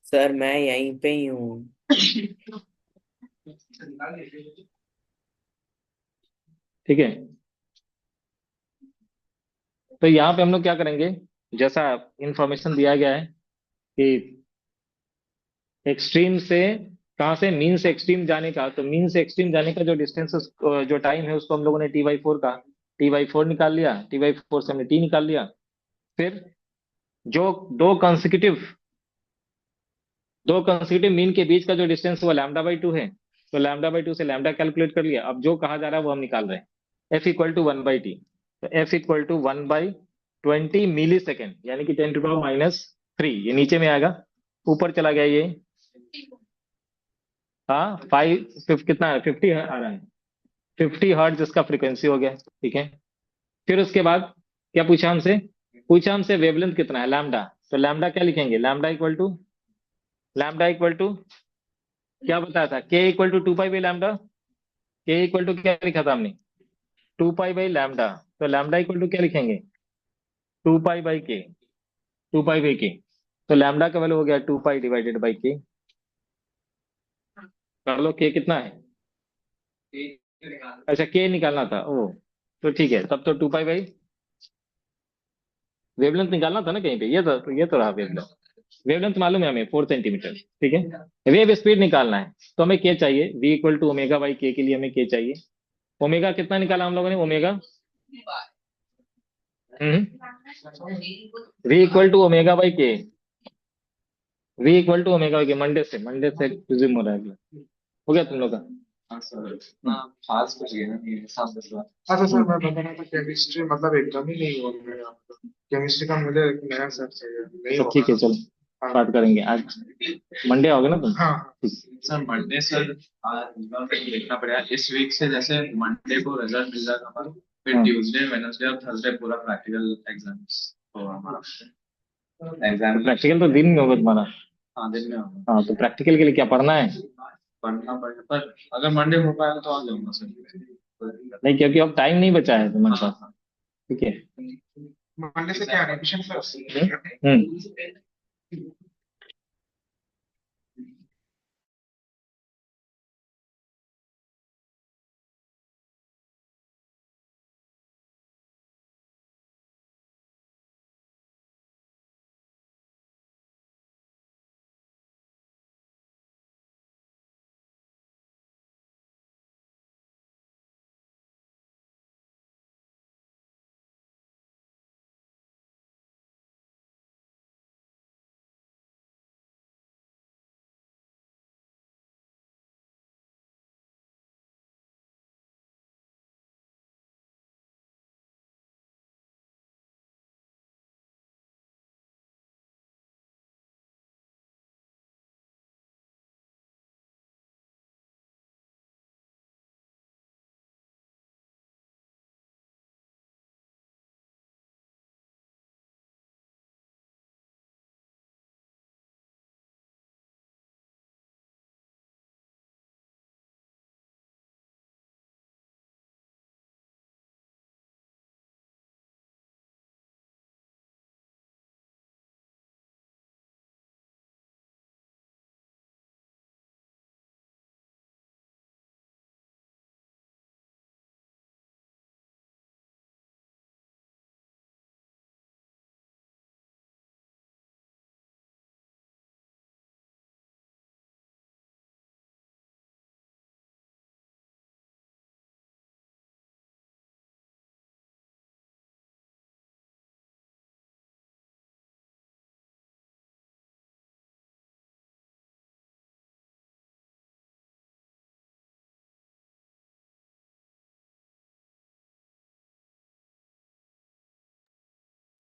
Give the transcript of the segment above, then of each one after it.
Sir मैं यहीं पे ही हूँ। ठीक है। तो यहाँ पे हम लोग क्या करेंगे, जैसा इंफॉर्मेशन दिया गया है कि एक्सट्रीम से, कहाँ से, मीन से एक्सट्रीम जाने का, तो मीन से एक्सट्रीम जाने का जो डिस्टेंस, जो टाइम है, उसको हम लोगों ने T/4 का T/4 निकाल लिया, T/4 से हमने T निकाल लिया। फिर जो दो कंसेक्यूटिव दो कंसेक्यूटिव मीन के बीच का जो डिस्टेंस वो λ/2 है, तो λ/2 से लैम्डा कैलकुलेट कर लिया। अब जो कहा जा रहा है वो हम निकाल रहे हैं, F = 1/T। तो F = 1/20 मिली सेकेंड, यानी कि 10⁻⁻3, ये नीचे में आएगा, ऊपर चला गया ये। हाँ, कितना है, 50 आ रहा है। 50 हर्ट्ज इसका फ्रीक्वेंसी हो गया, ठीक है। फिर उसके बाद क्या पूछा हमसे, पूछा हमसे वेवलेंथ कितना है, लैम्डा। तो लैम्डा क्या लिखेंगे, लैम्डा इक्वल टू क्या बताया था, K = 2π/λ। K क्या लिखा था हमने, 2π/λ। तो लैम्डा इक्वल टू क्या लिखेंगे, 2π/K, 2π/K। तो लैम्डा का वैल्यू हो गया 2π/K। कर लो, K कितना है, अच्छा K निकालना था, ओ तो ठीक है, तब तो 2π/, वेवलेंथ निकालना था ना कहीं पे, ये तो रहा वेवलेंथ। वेवलेंथ मालूम है हमें, 4 सेंटीमीटर, ठीक है। वेव स्पीड निकालना है, तो हमें के चाहिए, V = ω/K के लिए हमें के चाहिए। ओमेगा कितना निकाला हम लोगों ने, omega, V = ω/K, V = ω/K। Monday से रिज्यूम हो रहा है, हो गया तुम लोग का। हाँ सर, इतना खास कुछ है ना, मेरे साथ बस बात। अच्छा सर, मैं बता रहा था केमिस्ट्री मतलब एकदम ही नहीं हो रहा है। केमिस्ट्री का मुझे एक नया सर चाहिए, नहीं अच्छा होगा ठीक है, ना। चलो हाँ बात करेंगे आज। मंडे आओगे ना तुम, हाँ। ठीक। सर मंडे सर, आज रिजल्ट देखना पड़ेगा इस वीक से। जैसे मंडे को रिजल्ट मिल जाएगा हमारा, फिर हाँ, ट्यूसडे वेडनेसडे और थर्सडे पूरा प्रैक्टिकल एग्जाम्स तो हमारा तो एग्जाम। प्रैक्टिकल तो दिन में होगा तुम्हारा। हाँ, दिन में होगा। हाँ, तो प्रैक्टिकल के लिए क्या पढ़ना है। पढ़ना पड़ेगा, पर अगर मंडे हो पाएगा तो आ जाऊंगा सर। नहीं, क्योंकि अब टाइम नहीं बचा है तुम्हारे हाँ पास, हाँ। ठीक है। मंडे से क्या रिविजन सर? हम्म।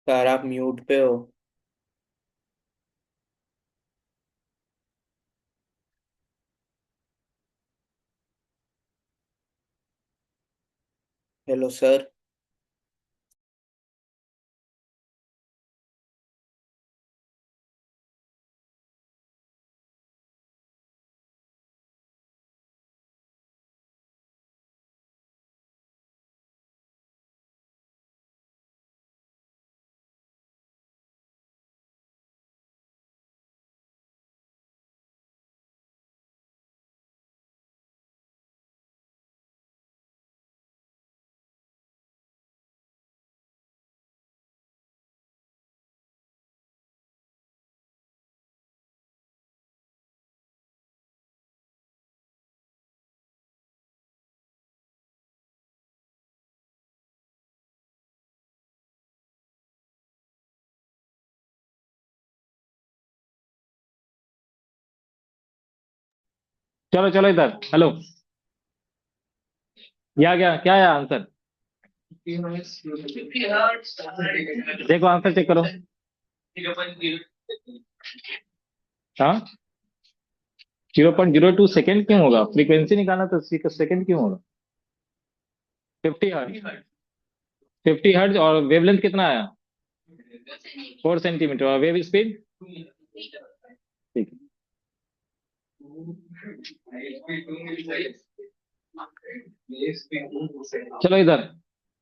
सर आप म्यूट पे हो। Hello sir. चलो चलो इधर, हेलो, ये आ गया, क्या है आंसर? देखो आंसर चेक करो। हाँ, 0.02 सेकेंड क्यों होगा? फ्रीक्वेंसी निकालना तो सेकेंड क्यों होगा? 50 हर्ट्ज, 50 हर्ट्ज, और वेवलेंथ कितना आया? 4 सेंटीमीटर, और वेव स्पीड? ठीक है। चलो इधर,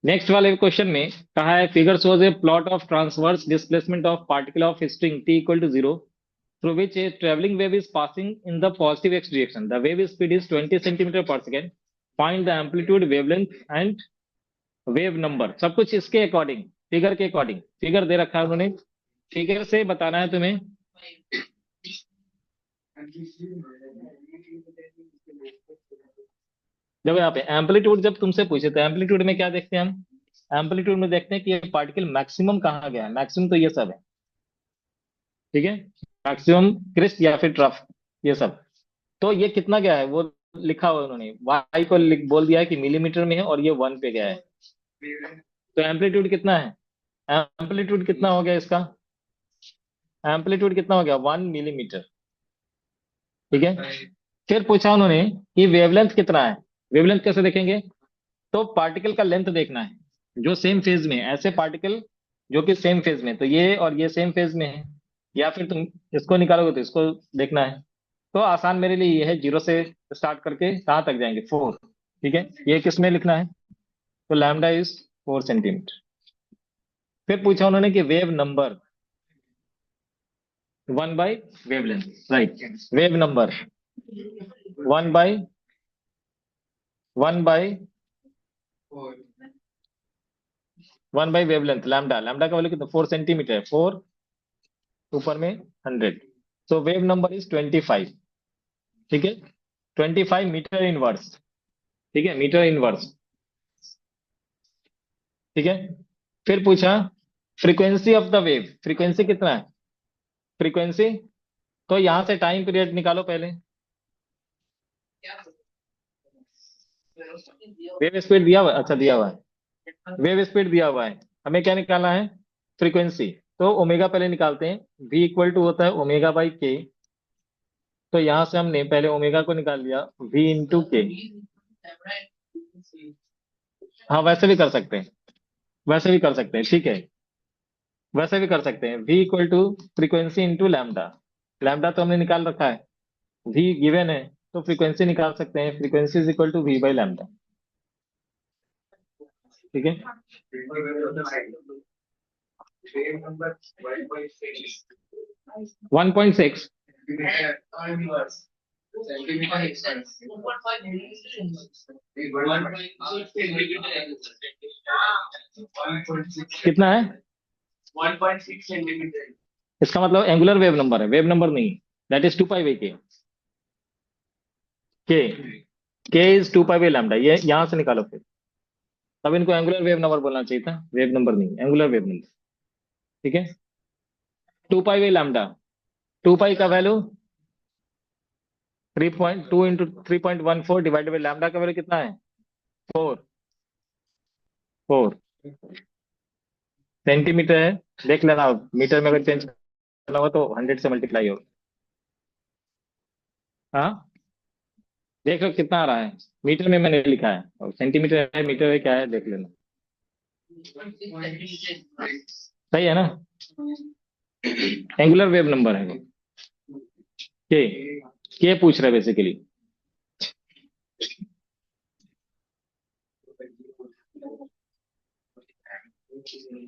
नेक्स्ट वाले क्वेश्चन में कहा है, figure shows a plot of transverse displacement of particle of string T equal to 0 through which a traveling wave is passing in the positive x direction. The wave speed is 20 centimeter per second. Find the amplitude, wavelength and wave number. सब कुछ इसके according, figure के according, figure दे रखा है उन्होंने, figure से बताना है तुम्हें। देखो यहाँ पे एम्पलीट्यूड जब तुमसे पूछे तो एम्पलीट्यूड में क्या देखते हैं हम? एम्पलीट्यूड में देखते हैं कि ये पार्टिकल मैक्सिमम कहाँ गया है। मैक्सिमम तो ये सब है, ठीक है, मैक्सिमम क्रिस्ट या फिर ट्रफ, ये सब। तो ये कितना गया है वो लिखा हुआ है उन्होंने, वाई को बोल दिया है कि मिलीमीटर में है, और ये 1 पे गया है। तो एम्पलीट्यूड कितना है? एम्पलीट्यूड कितना हो गया इसका? एम्पलीट्यूड कितना हो गया? 1 मिलीमीटर, ठीक है। फिर पूछा उन्होंने कि वेवलेंथ कितना है। वेवलेंथ कैसे देखेंगे? तो पार्टिकल का लेंथ देखना है, जो सेम फेज में है, ऐसे पार्टिकल जो कि सेम फेज में, तो ये और ये सेम फेज में है, या फिर तुम इसको निकालोगे तो इसको देखना है। तो आसान मेरे लिए ये है, 0 से स्टार्ट करके कहाँ तक जाएंगे? 4, ठीक है। ये किस में लिखना है? तो लैम्डा इज 4 सेंटीमीटर। फिर पूछा उन्होंने कि wave number, 1 by wavelength, right. Wave number 1 by 1 by 1 by wavelength, lambda. Lambda का वैल्यू कितना? 4 सेंटीमीटर है, 4 ऊपर में 100। सो वेव नंबर इज 25, ठीक है। 25 मीटर इनवर्स, ठीक है, मीटर इनवर्स, ठीक है। फिर पूछा frequency of the wave, frequency कितना है? फ्रीक्वेंसी, तो यहां से टाइम पीरियड निकालो पहले। वेव स्पीड दिया हुआ है, अच्छा दिया हुआ है, वेव स्पीड दिया हुआ है, हमें क्या निकालना है? फ्रीक्वेंसी। तो ओमेगा पहले निकालते हैं, v इक्वल टू होता है ओमेगा बाई के। तो यहां से हमने पहले ओमेगा को निकाल लिया, v इंटू के। हाँ वैसे भी कर सकते हैं, वैसे भी कर सकते हैं, ठीक है, वैसे भी कर सकते हैं। v equal to frequency into lambda. Lambda तो हमने निकाल रखा है, v गिवन है, तो फ्रीक्वेंसी निकाल सकते हैं, frequency is equal to v by lambda, ठीक है। 1.6, कितना है? 1.6 सेंटीमीटर। इसका मतलब एंगुलर वेव नंबर है, वेव नंबर नहीं। That is 2 pi by K. K के इज 2 पाई बाई लैम्डा, ये यहां से निकालो फिर। तब इनको एंगुलर वेव नंबर बोलना चाहिए था, वेव नंबर नहीं, एंगुलर वेव नंबर, ठीक है। 2 पाई बाई लैम्डा, 2 पाई का value 3.2 into 3.14 divided by lambda का वैल्यू कितना है? 4 सेंटीमीटर है। देख लेना, मीटर में अगर चेंज करना होगा तो 100 से मल्टीप्लाई होगा। हाँ, देख लो कितना आ रहा है, मीटर में मैंने लिखा है, और सेंटीमीटर है, मीटर है, क्या है देख लेना। सही है ना? एंगुलर वेव नंबर है वो। के के पूछ रहे बेसिकली।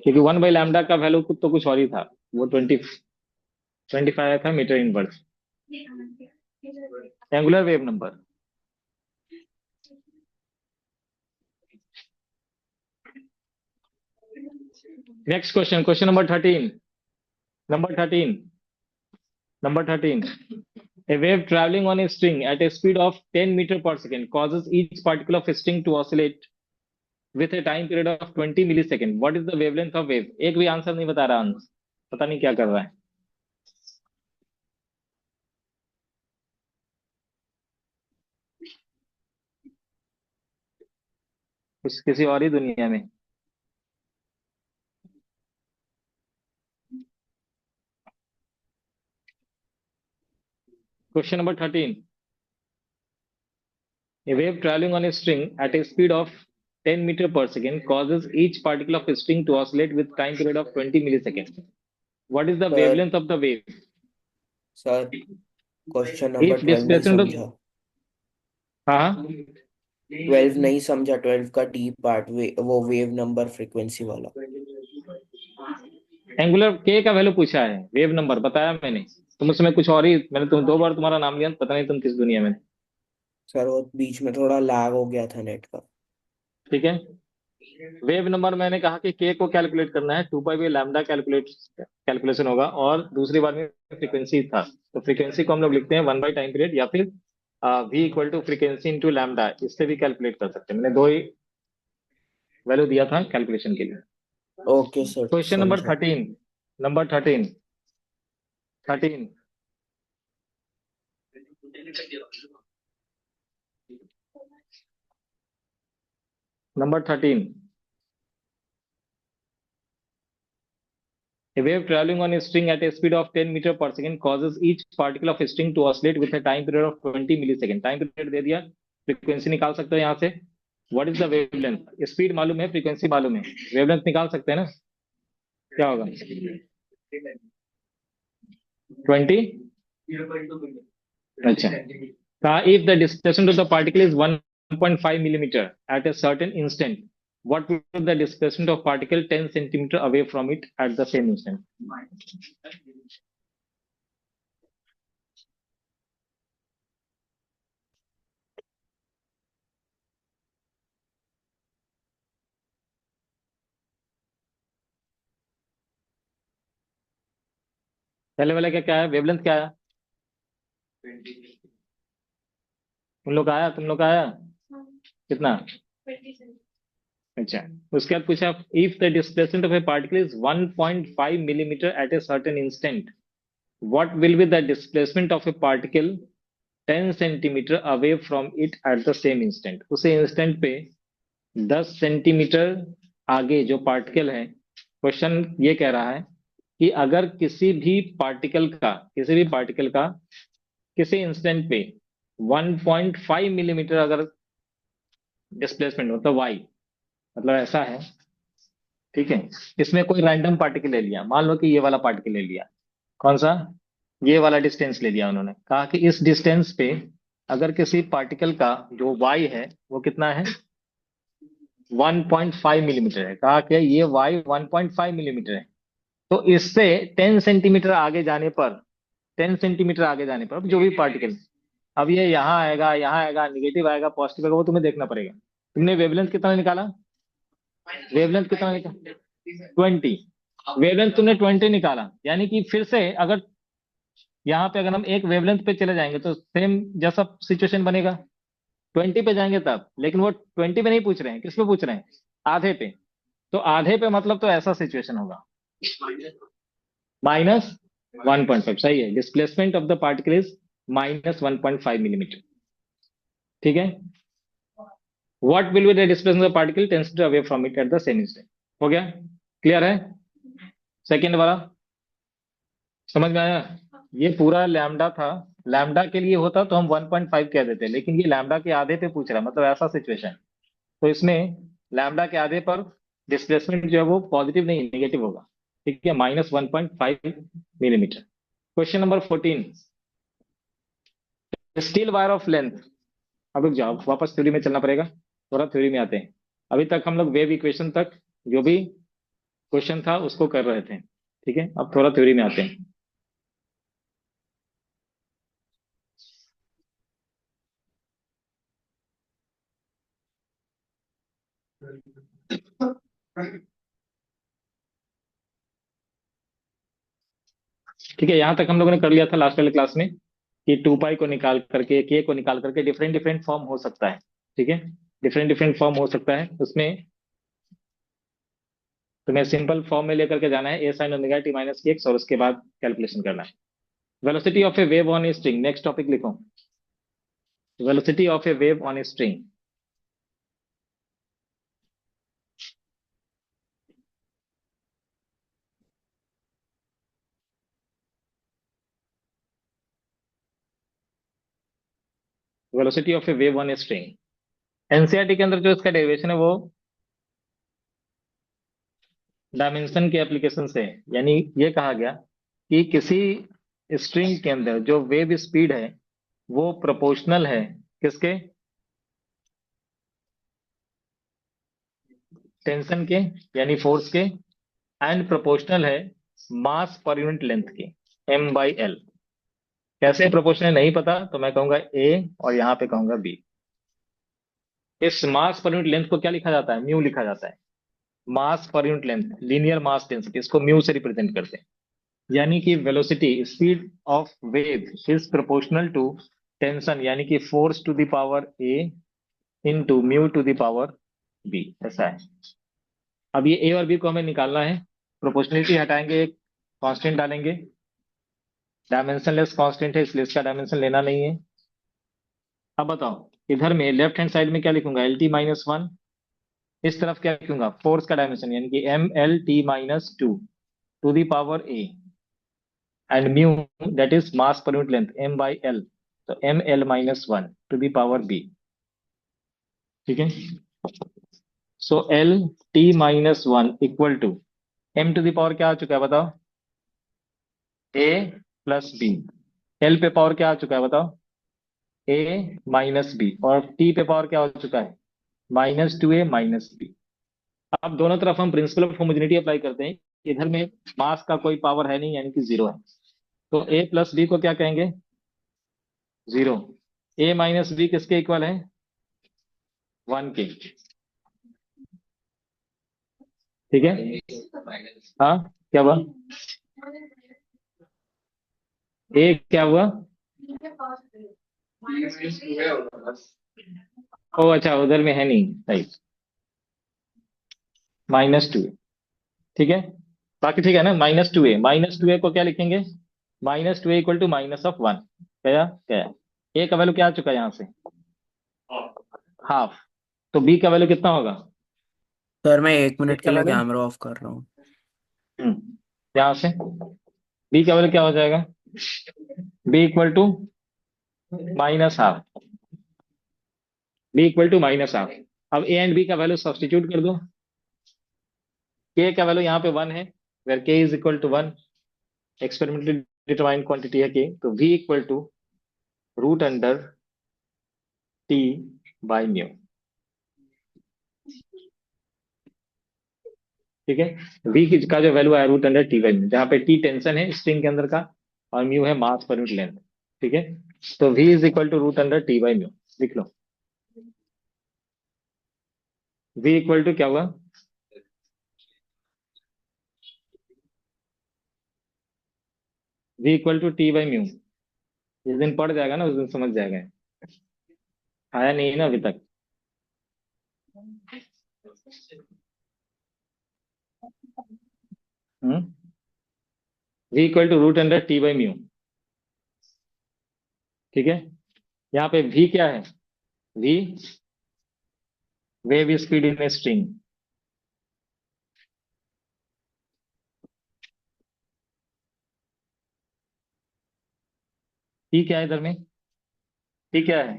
क्योंकि 1 बाई लैम्डा का वैल्यू तो कुछ और ही था, वो 25 था metre inverse, angular wave number. Next question, question number 13, number 13, number 13। A wave traveling on a string at a speed of 10 meter per second causes each particle of string to oscillate with a time period of 20 millisecond. What is the wavelength of wave? एक भी answer नहीं बता रहा अंश, पता नहीं क्या कर रहा है। कुछ किसी और ही दुनिया में। Question number 13। A wave traveling on a string at a speed of 10 meter per second causes each particle of a string to oscillate with time period of 20 milliseconds. What is the sir wavelength of the wave? Sir question number If 12 नहीं displacement of, समझा। हाँ 12 नहीं समझा, 12 का D part वो wave number frequency वाला। Angular के का वैल्यू पूछा है, वेव नंबर बताया मैंने। तुम उसमें कुछ और ही, मैंने तुम 2 बार तुम्हारा नाम लिया, पता नहीं तुम किस दुनिया में। सर वो बीच में थोड़ा लैग हो गया था नेट का। ठीक है, वेव नंबर मैंने कहा कि के को कैलकुलेट करना है, 2 पाई लैम्डा कैलकुलेशन होगा, और दूसरी बार में फ्रीक्वेंसी था, तो फ्रीक्वेंसी को हम लोग लिखते हैं 1 बाई टाइम पीरियड, या फिर V equal to frequency into lambda, इससे भी कैलकुलेट कर सकते हैं। मैंने दो ही वैल्यू दिया था कैलकुलेशन के लिए। ओके सर, क्वेश्चन नंबर समझा। 13। Number 13 number 13। A wave traveling on a string at a speed of 10 meter per second causes each particle of a string to oscillate with a time period of 20 millisecond. Time period दे दिया, frequency निकाल सकते हो यहाँ से। What is the wavelength? Speed मालूम है, frequency मालूम है, वेवलेंथ निकाल सकते हैं ना? क्या होगा? 20। अच्छा, कहा if the displacement of the particle is 1.5 millimeter at a certain instant, what will be the displacement of particle 10 centimeter away from it at the same instant? पहले वाला क्या क्या है, वेवलेंथ क्या है? तुम लोग का आया, तुम लोग का आया कितना? अच्छा, उसके बाद पूछा if the displacement of a particle is 1.5 millimetre at a certain instant, what will be the displacement of a particle 10 centimetre away from it at the same instant. उसे इंस्टेंट पे 10 सेंटीमीटर आगे जो पार्टिकल है, question ये कह रहा है कि अगर किसी भी पार्टिकल का किसी इंस्टेंट पे 1.5 मिलीमीटर अगर डिस्प्लेसमेंट मतलब वाई, मतलब ऐसा है, ठीक है, इसमें कोई रैंडम पार्टिकल ले लिया, मान लो कि ये वाला पार्टिकल ले लिया, कौन सा? ये वाला डिस्टेंस ले लिया। उन्होंने कहा कि इस डिस्टेंस पे अगर किसी पार्टिकल का जो वाई है वो कितना है, 1.5 मिलीमीटर है, कहा कि ये वाई 1.5 मिलीमीटर है, तो इससे 10 सेंटीमीटर आगे जाने पर, 10 सेंटीमीटर आगे जाने पर जो भी पार्टिकल, अब ये यहाँ आएगा, निगेटिव आएगा, पॉजिटिव आएगा, वो तुम्हें देखना पड़ेगा। तुमने वेवलेंथ कितना निकाला? वेवलेंथ कितना निकाला? 20। वेवलेंथ तुमने 20 निकाला, यानी कि फिर से अगर यहाँ पे अगर हम एक वेवलेंथ पे चले जाएंगे तो सेम जैसा सिचुएशन बनेगा, 20 पे जाएंगे तब, लेकिन वो 20 पे नहीं पूछ रहे हैं, किस पे पूछ रहे हैं? आधे पे। तो आधे पे मतलब तो ऐसा सिचुएशन होगा, -1.5। सही है, displacement of the particle is -1.5 millimetre. ठीक है, what will be the displacement of particle 10 centimetre away from it at the same instant. हो गया, क्लियर है? सेकेंड वाला समझ में आया? ये पूरा लैम्डा था, लैम्डा के लिए होता तो हम 1.5 कह देते, लेकिन ये लैम्डा के आधे पे पूछ रहा है, मतलब ऐसा सिचुएशन, तो इसमें लैम्डा के आधे पर डिस्प्लेसमेंट जो है वो पॉजिटिव नहीं नेगेटिव होगा। ठीक है, -1.5 millimetre. Question number 14। Steel wire of length, अब रुक जाओ, वापस थ्योरी में चलना पड़ेगा, थोड़ा थ्योरी में आते हैं। अभी तक हम लोग वेव इक्वेशन तक जो भी क्वेश्चन था उसको कर रहे थे, ठीक है, अब थोड़ा थ्योरी में आते हैं। ठीक है, यहां तक हम लोगों ने कर लिया था लास्ट वाले क्लास में कि 2 पाई को निकाल करके, के को निकाल करके डिफरेंट डिफरेंट फॉर्म हो सकता है। ठीक है, डिफरेंट डिफरेंट फॉर्म हो सकता है, उसमें तुम्हें सिंपल फॉर्म में लेकर के जाना है, A sine omega T minus X, और उसके बाद कैलकुलेशन करना है। Velocity of a wave on a string, next topic लिखो, velocity of a wave on a string. Velocity of a wave on a string. NCERT के अंदर जो इसका डेरिवेशन है वो डायमेंशन के एप्लीकेशन से है। यानी ये कहा गया कि किसी स्ट्रिंग के अंदर जो वेव स्पीड है वो प्रोपोर्शनल है किसके, टेंशन के यानी फोर्स के, एंड प्रोपोर्शनल है मास पर यूनिट लेंथ के, m/l। कैसे प्रोपोर्शनल नहीं पता तो मैं कहूंगा a और यहां पे कहूंगा b। इस मास पर यूनिट लेंथ को क्या लिखा जाता है, म्यू लिखा जाता है। Mass per unit length, linear mass density, इसको म्यू से रिप्रेजेंट करते हैं। यानी कि velocity speed of wave is proportional to tension यानी कि force to the power a into mu to the power b, ऐसा है। अब ये a और b को हमें निकालना है। प्रोपोर्शनलिटी हटाएंगे, एक कांस्टेंट डालेंगे। डायमेंशनलेस कांस्टेंट है इसलिए इसका डायमेंशन लेना नहीं है। अब बताओ इधर में लेफ्ट हैंड साइड में क्या लिखूंगा, LT-1। इस तरफ क्या लिखूंगा, फोर्स का डायमेंशन यानी कि MLT-2 to the power a, and mu that is mass per unit length m/l, तो ML-1 to the power b। ठीक है, so LT-1 equal to m to the power क्या आ चुका है बताओ, a प्लस b। l पे power क्या आ चुका है बताओ, a माइनस b, और t पे पावर क्या हो चुका है, -2a माइनस b। अब दोनों तरफ हम प्रिंसिपल ऑफ होमोजेनिटी अप्लाई करते हैं। इधर में मास का कोई पावर है नहीं यानी कि जीरो है, तो a प्लस b को क्या कहेंगे, जीरो। a माइनस b किसके इक्वल है, 1 के। ठीक है, हाँ क्या हुआ, a क्या हुआ, ओ अच्छा उधर में है नहीं, सही, -2। ठीक है, बाकी ठीक है ना, -2a को क्या लिखेंगे, -2a equal to minus of 1। क्या क्या, a का वैल्यू क्या आ चुका है यहाँ से, हाफ। तो b का वैल्यू कितना होगा, सर मैं एक b मिनट के का लिए वैल्यू, कैमरा ऑफ कर रहा हूँ। यहाँ से b का वैल्यू क्या हो जाएगा, b equal to -half, b equal to -half. अब a एंड b का वैल्यू सब्सटीट्यूट कर दो। k का वैल्यू यहाँ पे 1 है, where k is equal to 1, experimentally determined quantity है k, तो v equal to root under t by mu. ठीक है, v का जो वैल्यू आया root under T by mu, जहाँ पे t टेंशन है स्ट्रिंग के अंदर का और म्यू है मास पर यूनिट लेंथ। ठीक है, तो v is equal to root under T by mu, लिख लो। v इक्वल टू क्या हुआ, v equal to T by mu. जिस दिन पढ़ जाएगा ना उस दिन समझ जाएगा। आया नहीं है ना अभी तक, v equal to root under T by mu. ठीक है, यहाँ पे v क्या है, v wave speed in a string. t क्या है इधर में, t क्या है,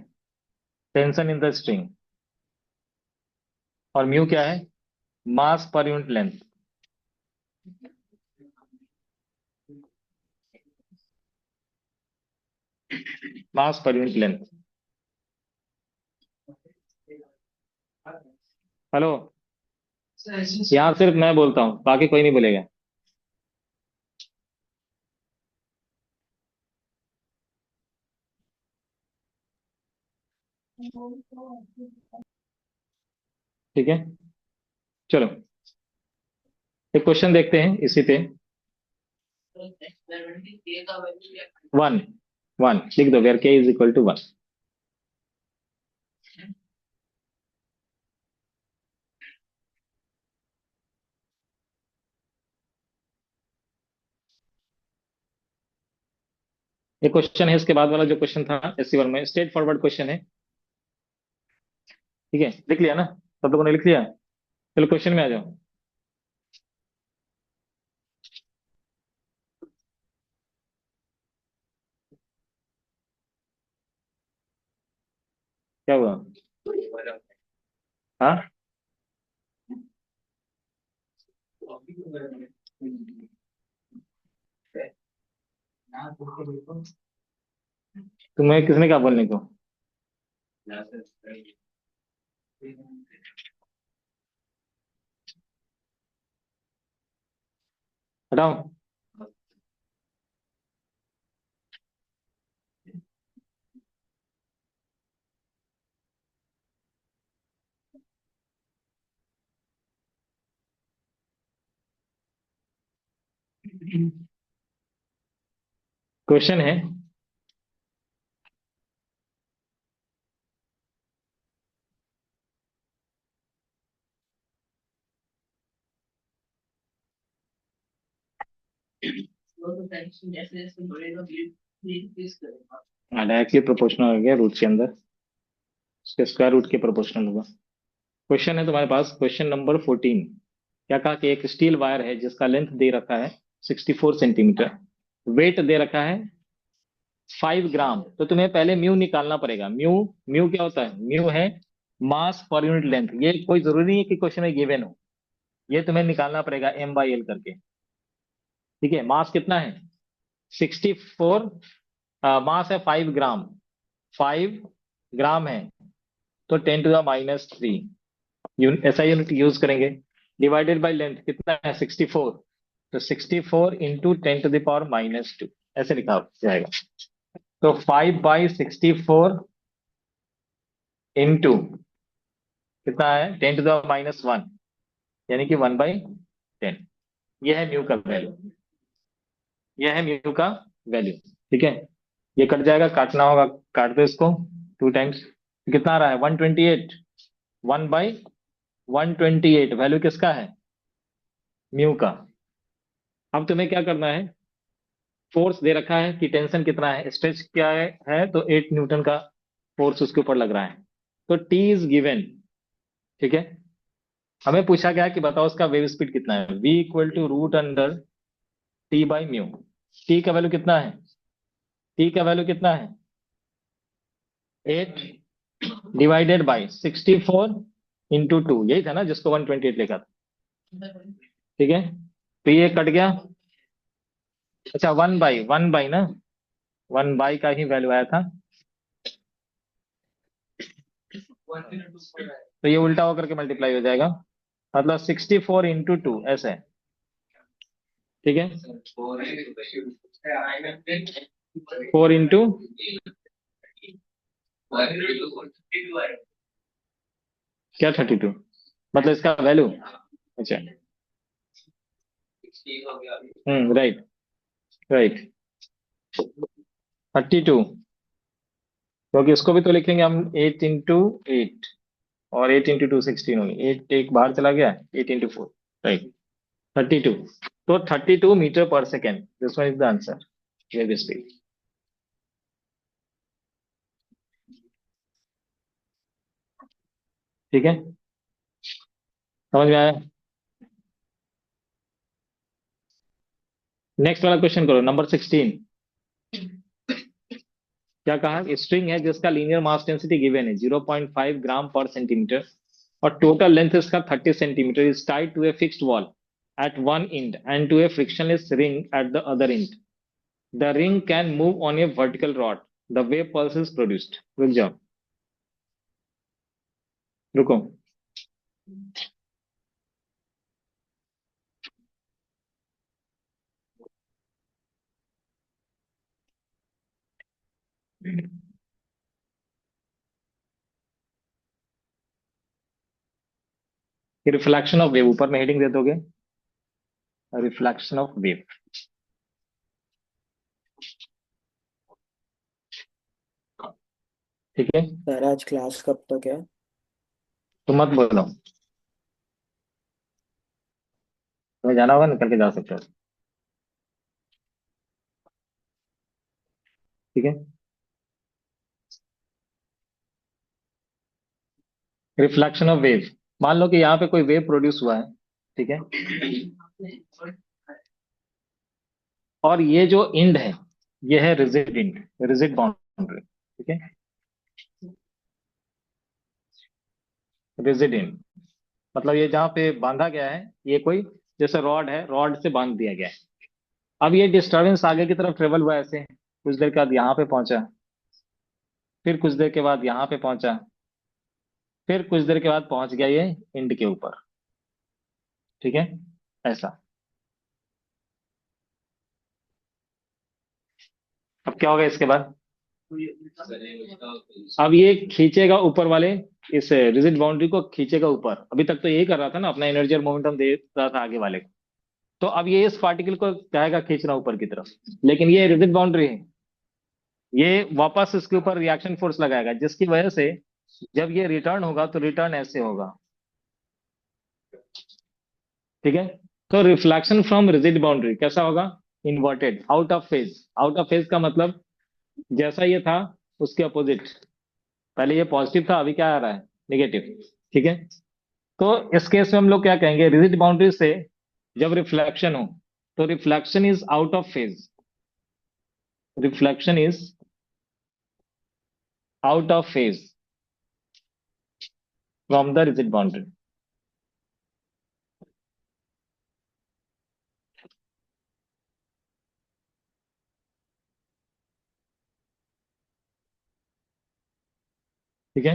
टेंशन इन द स्ट्रिंग, और म्यू क्या है, मास पर यूनिट लेंथ। मास पर यूनिट लेंथ। हेलो, यहाँ सिर्फ मैं बोलता हूँ बाकी कोई नहीं बोलेगा। ठीक है, चलो एक क्वेश्चन देखते हैं इसी पे। 1 1 लिख दो, where k is equal to 1। ये क्वेश्चन है, इसके बाद वाला जो क्वेश्चन था SC1 में स्ट्रेट फॉरवर्ड क्वेश्चन है। ठीक है, लिख लिया ना, सब लोगों ने लिख लिया। चलो क्वेश्चन में आ जाओ। क्या हुआ? हाँ, तुम्हें किसने कहा बोलने को? हटाओ। क्वेश्चन है, डायरेक्टली प्रोपोर्शनल हो गया रूट के अंदर, उसके स्क्वायर रूट के प्रोपोर्शनल होगा। क्वेश्चन है तुम्हारे पास, क्वेश्चन नंबर 14। क्या कहा कि एक स्टील वायर है जिसका लेंथ दे रखा है 64 सेंटीमीटर, वेट दे रखा है 5 ग्राम। तो तुम्हें पहले म्यू निकालना पड़ेगा। म्यू, म्यू क्या होता है? म्यू है मास पर यूनिट लेंथ। ये कोई जरूरी नहीं है कि क्वेश्चन में गिवन हो, ये तुम्हें निकालना पड़ेगा M/L करके। ठीक है, मास कितना है? 64। मास है 5 ग्राम, 5 ग्राम है, तो 10⁻³ ऐसा यूनिट यूज करेंगे। डिवाइडेड बाय लेंथ कितना है? 64, तो 64 इंटू 10⁻², ऐसे लिखा जाएगा। तो 5/64 इंटू कितना है? 10⁻⁻1, यानी कि 1/10। यह है म्यू का वैल्यू, यह है म्यू का वैल्यू। ठीक है, ये कट जाएगा, काटना होगा, काट दो इसको 2 टाइम्स। कितना आ रहा है? 128। 1/128 वैल्यू किसका है? म्यू का। अब तुम्हें क्या करना है? फोर्स दे रखा है कि टेंशन कितना है, स्ट्रेच क्या है तो 8 न्यूटन का फोर्स उसके ऊपर लग रहा है। तो टी इज गिवन। ठीक है, हमें पूछा गया कि बताओ उसका वेव स्पीड कितना है। V = √T/μ। टी का वैल्यू कितना है? टी का वैल्यू कितना है? 8 डिवाइडेड बाई 64 इंटू 2, यही था ना जिसको 128 लिखा था। ठीक है, तो ये कट गया। अच्छा, 1/1 ना, 1 बाई का ही वैल्यू आया था, तो ये उल्टा होकर के मल्टीप्लाई हो जाएगा, मतलब 64 इंटू 2 ऐसे। ठीक है, 4 इंटू क्या 32, मतलब इसका वैल्यू। अच्छा, राइट, राइट, 32। क्योंकि इसको भी तो लिखेंगे हम 8 इंटू 8, और 8 इंटू 2 16 होगी, 8 एक बाहर चला गया, 8 इंटू 4, राइट, 32। तो 32 मीटर पर second, this one is the answer, wave speed. ठीक है, समझ में आया? नेक्स्ट वाला क्वेश्चन करो, नंबर 16। क्या कहा? स्ट्रिंग है जिसका लीनियर मास डेंसिटी गिवन है 0.5 ग्राम पर सेंटीमीटर, और टोटल लेंथ इसका 30 centimetre, is tied to a fixed wall at one end and to a frictionless ring at the other end. The ring can move on a vertical rod. The wave pulse is produced. रुक जाओ, रुको। Reflection of wave, ऊपर में heading दे दोगे, reflection of wave. ठीक है, sir आज class कब तक है? तो मत बोलो, तुम्हें जाना होगा निकल के जा सकते हो। ठीक है, रिफ्लेक्शन ऑफ वेव, मान लो कि यहाँ पे कोई वेव प्रोड्यूस हुआ है। ठीक है, और ये जो इंड है, ये है रिजिड इंड, रिजिड बाउंड्री। ठीक है, रिजिड इन, मतलब ये जहाँ पे बांधा गया है, ये कोई जैसे रॉड है, रॉड से बांध दिया गया है। अब ये डिस्टर्बेंस आगे की तरफ ट्रेवल हुआ ऐसे, कुछ देर के बाद यहाँ पे पहुंचा, फिर कुछ देर के बाद यहाँ पे पहुंचा, फिर कुछ देर के बाद पहुंच गया ये इंड के ऊपर। ठीक है, ऐसा। अब क्या होगा इसके बाद? अब ये खींचेगा ऊपर वाले, इस रिजिड बाउंड्री को खींचेगा ऊपर। अभी तक तो यही कर रहा था ना, अपना एनर्जी और मोमेंटम दे रहा था आगे वाले को। तो अब ये इस पार्टिकल को चाहेगा खींचना ऊपर की तरफ, लेकिन ये रिजिड बाउंड्री है, ये वापस इसके ऊपर रिएक्शन फोर्स लगाएगा, जिसकी वजह से जब ये रिटर्न होगा तो रिटर्न ऐसे होगा। ठीक है, तो रिफ्लेक्शन फ्रॉम रिजिड बाउंड्री कैसा होगा? Inverted, out of phase. Out of phase का मतलब जैसा ये था उसके अपोजिट। पहले ये पॉजिटिव था, अभी क्या आ रहा है? नेगेटिव। ठीक है, तो इस केस में हम लोग क्या कहेंगे? रिजिड बाउंड्री से जब रिफ्लेक्शन हो तो reflection is out of phase, reflection is out of phase from the rigid boundary. ठीक है,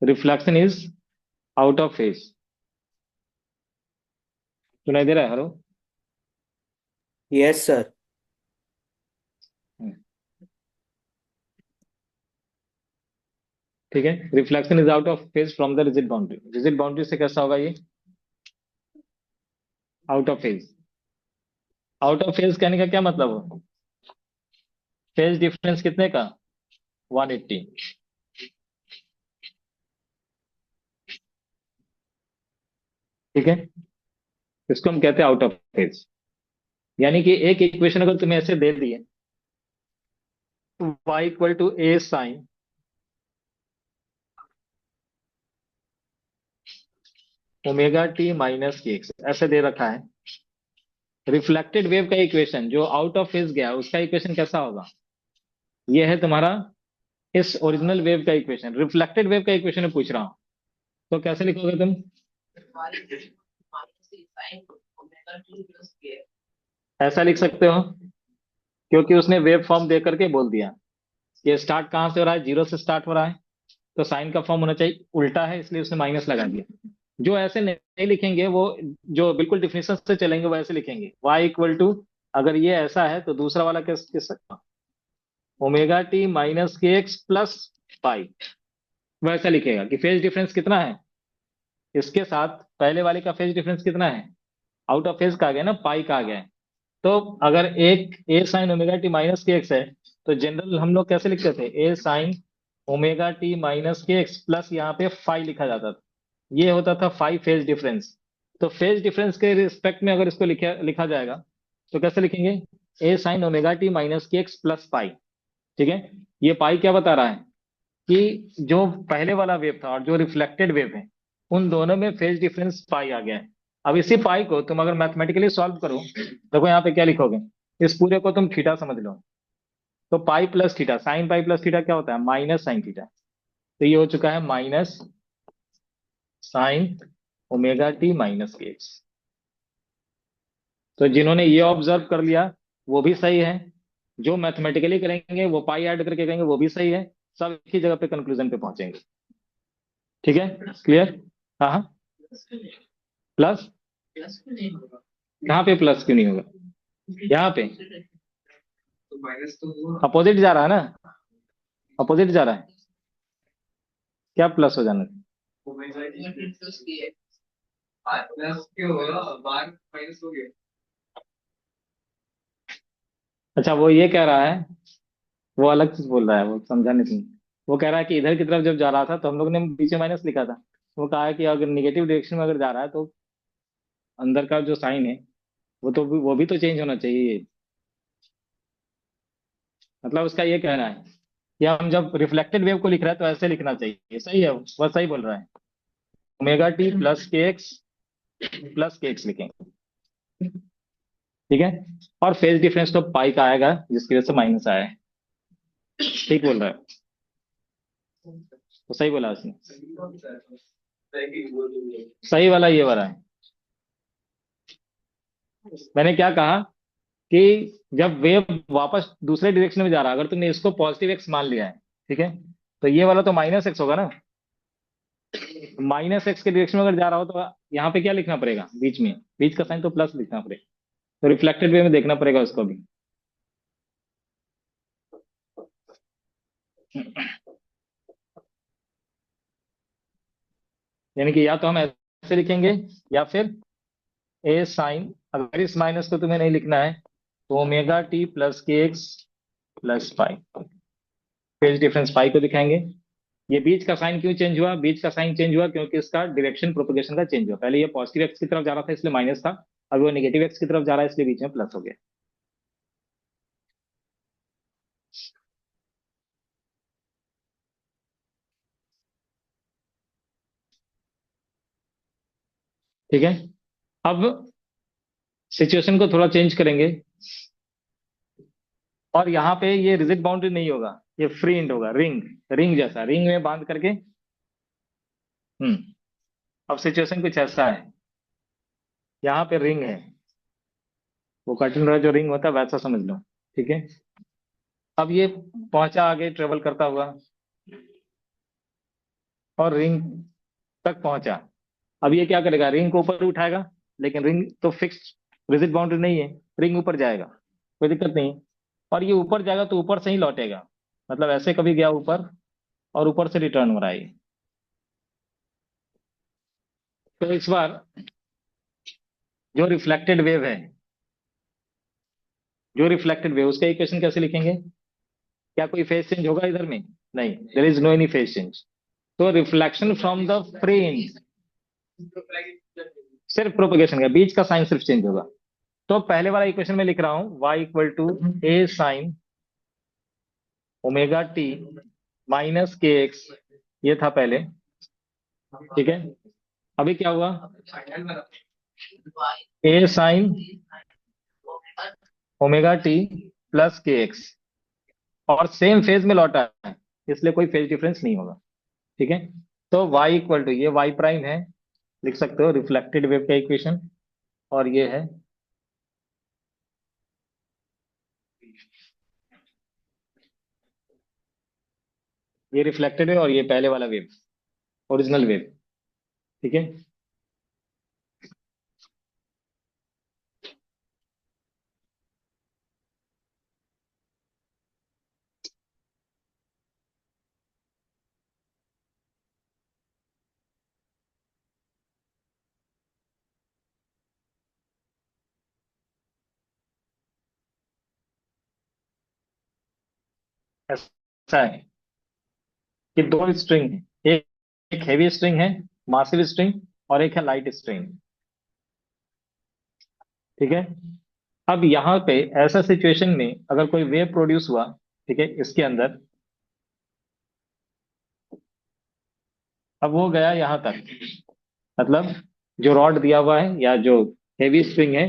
reflection is out of phase. सुनाई दे रहा है? हेलो? Yes sir. ठीक है, reflection is out of phase from the rigid boundary. Rigid boundary से कैसा होगा ये? Out of phase. Out of phase कहने का क्या मतलब हो? फेज डिफरेंस कितने का? 180। ठीक है, इसको हम कहते हैं आउट ऑफ फेज। यानी कि एक इक्वेशन अगर तुम्हें ऐसे दे दिए, y equal to A sine omega T minus K X, ऐसे दे रखा है। रिफ्लेक्टेड वेव का इक्वेशन जो आउट ऑफ फेज गया उसका इक्वेशन कैसा होगा? ये है तुम्हारा इस ओरिजिनल वेव का इक्वेशन। रिफ्लेक्टेड वेव का इक्वेशन में पूछ रहा हूं, तो कैसे लिखोगे तुम? ऐसा लिख सकते हो, क्योंकि उसने वेव फॉर्म दे करके बोल दिया। ये स्टार्ट कहाँ से हो रहा है? जीरो से स्टार्ट हो रहा है, तो साइन का फॉर्म होना चाहिए उल्टा है, इसलिए उसने माइनस लगा दिया। जो ऐसे नहीं लिखेंगे वो, जो बिल्कुल डिफिनेशन से चलेंगे वो ऐसे लिखेंगे, y इक्वल टू, अगर ये ऐसा है तो दूसरा वाला किस किस omega T minus K x plus pi, वैसा लिखेगा कि फेज डिफरेंस कितना है इसके साथ, पहले वाले का फेज डिफरेंस कितना है? आउट ऑफ फेज का आ गया ना, पाई का आ गया है। तो अगर एक ए sine omega T minus K x है, तो जनरल हम लोग कैसे लिखते थे? ए sine omega T minus K x plus यहाँ पे फाई लिखा जाता था, ये होता था फाई फेज डिफरेंस। तो फेज डिफरेंस के रिस्पेक्ट में अगर इसको लिखा लिखा जाएगा तो कैसे लिखेंगे? ए sine omega T minus K x plus pi. ठीक है, ये पाई क्या बता रहा है? कि जो पहले वाला वेव था और जो रिफ्लेक्टेड वेव है, उन दोनों में फेज डिफरेंस पाई आ गया है। अब इसी पाई को तुम अगर मैथमेटिकली सॉल्व करो, देखो यहाँ पे क्या लिखोगे, इस पूरे को तुम थीटा समझ लो। तो pi plus theta, sine pi plus theta क्या होता है? Minus sine theta. तो ये हो चुका है minus sign omega T minus K x. तो जिन्होंने ये ऑब्जर्व कर लिया वो भी सही है, जो मैथमेटिकली करेंगे वो पाई ऐड करके करेंगे वो भी सही है, सब एक ही जगह पे कंक्लूजन पे पहुंचेंगे। ठीक है, क्लियर? हाँ हाँ, प्लस? यहाँ पे प्लस क्यों नहीं होगा? यहाँ पे तो माइनस तो हुआ। अपोजिट जा रहा है ना, अपोजिट जा रहा है, क्या प्लस हो जाना? प्लस क्यों होगा? बार माइनस हो गया। अच्छा, वो ये कह रहा है, वो अलग चीज बोल रहा है, वो समझा नहीं तुम। वो कह रहा है कि इधर की तरफ जब जा रहा था तो हम लोग ने पीछे माइनस लिखा था। वो कहा है कि अगर निगेटिव डायरेक्शन में अगर जा रहा है तो अंदर का जो साइन है वो भी तो चेंज होना चाहिए। मतलब उसका ये कहना है कि हम जब रिफ्लेक्टेड वेव को लिख रहे हैं तो ऐसे लिखना चाहिए। सही है, वह सही बोल रहा है। Omega T plus K x लिखेंगे। ठीक है, और फेज डिफरेंस तो पाई का आएगा जिसकी वजह से माइनस आया है। ठीक बोल रहा है। तो सही बोला उसने। सही वाला ये वाला है। मैंने क्या कहा कि जब वेव वापस दूसरे डायरेक्शन में जा रहा है, अगर तुमने इसको पॉजिटिव एक्स मान लिया है, ठीक है, तो ये वाला तो माइनस एक्स होगा ना। माइनस एक्स के डायरेक्शन में अगर जा रहा हो तो यहाँ पे क्या लिखना पड़ेगा, बीच में बीच का साइन तो प्लस लिखना पड़ेगा, तो रिफ्लेक्टेड वे में देखना पड़ेगा उसको भी। यानी कि या तो हम ऐसे लिखेंगे, या फिर ए साइन, अगर इस माइनस को तुम्हें नहीं लिखना है तो omega T plus K x plus pi, phase difference pi को दिखाएंगे। ये बीच का साइन क्यों चेंज हुआ, बीच का साइन चेंज हुआ क्योंकि इसका डायरेक्शन प्रोपगेशन का चेंज हुआ। पहले ये पॉजिटिव एक्स की तरफ जा रहा था इसलिए माइनस था, अब वो नेगेटिव एक्स की तरफ जा रहा है इसलिए बीच में प्लस हो गया। ठीक है, अब सिचुएशन को थोड़ा चेंज करेंगे, और यहाँ पे ये रिजिड बाउंड्री नहीं होगा, ये फ्री एंड होगा, रिंग, रिंग जैसा, रिंग में बांध करके। अब सिचुएशन कुछ ऐसा है, यहाँ पे रिंग है, वो कर्टन रॉड जो रिंग होता है वैसा समझ लो। ठीक है, अब ये पहुंचा आगे ट्रेवल करता हुआ और रिंग तक पहुंचा। अब ये क्या करेगा, रिंग को ऊपर उठाएगा, लेकिन रिंग तो फिक्स रिजिड बाउंड्री नहीं है, रिंग ऊपर जाएगा, कोई दिक्कत नहीं है। और ये ऊपर जाएगा तो ऊपर से ही लौटेगा, मतलब ऐसे कभी गया ऊपर और ऊपर से रिटर्न हो रहा है ये। तो इस बार जो रिफ्लेक्टेड वेव है, जो रिफ्लेक्टेड वेव, उसका इक्वेशन कैसे लिखेंगे, क्या कोई फेज चेंज होगा इधर में, नहीं, there is no any phase change. तो रिफ्लेक्शन फ्रॉम द फ्रेम, सिर्फ प्रोपगेशन का, बीच का साइन सिर्फ चेंज होगा। तो पहले वाला इक्वेशन में लिख रहा हूं y equal to A sine omega T minus K X, ये था पहले। ठीक है, अभी क्या हुआ, A sine omega T plus K X, और सेम फेज में लौटा है इसलिए कोई फेज डिफरेंस नहीं होगा। ठीक है, तो y इक्वल टू, ये y प्राइम है, लिख सकते हो रिफ्लेक्टेड वेव का इक्वेशन, और ये है ये रिफ्लेक्टेड वेव और ये पहले वाला वेव, ओरिजिनल वेव। ठीक है, ऐसा है कि दो स्ट्रिंग है, एक हेवी स्ट्रिंग है, मासिव स्ट्रिंग, और एक है लाइट स्ट्रिंग। ठीक है, अब यहाँ पे ऐसा सिचुएशन में अगर कोई वेव प्रोड्यूस हुआ, ठीक है, इसके अंदर, अब वो गया यहाँ तक, मतलब जो रॉड दिया हुआ है या जो हेवी स्ट्रिंग है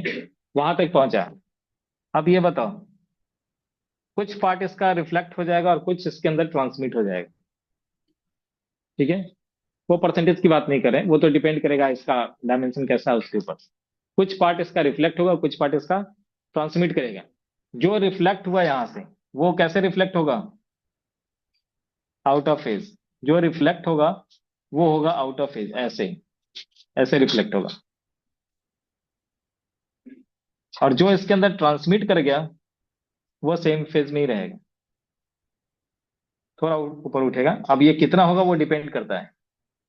वहां तक पहुंचा। अब ये बताओ, कुछ पार्ट इसका रिफ्लेक्ट हो जाएगा और कुछ इसके अंदर ट्रांसमिट हो जाएगा। ठीक है, वो परसेंटेज की बात नहीं करें, वो तो डिपेंड करेगा इसका डायमेंशन कैसा है उसके ऊपर। कुछ पार्ट इसका रिफ्लेक्ट होगा, कुछ पार्ट इसका ट्रांसमिट करेगा। जो रिफ्लेक्ट हुआ यहां से, वो कैसे रिफ्लेक्ट होगा, आउट ऑफ फेज। जो रिफ्लेक्ट होगा वो होगा आउट ऑफ फेज, ऐसे, ऐसे रिफ्लेक्ट होगा। और जो इसके अंदर ट्रांसमिट कर गया वो सेम फेज में ही रहेगा, थोड़ा ऊपर उठेगा। अब ये कितना होगा वो डिपेंड करता है।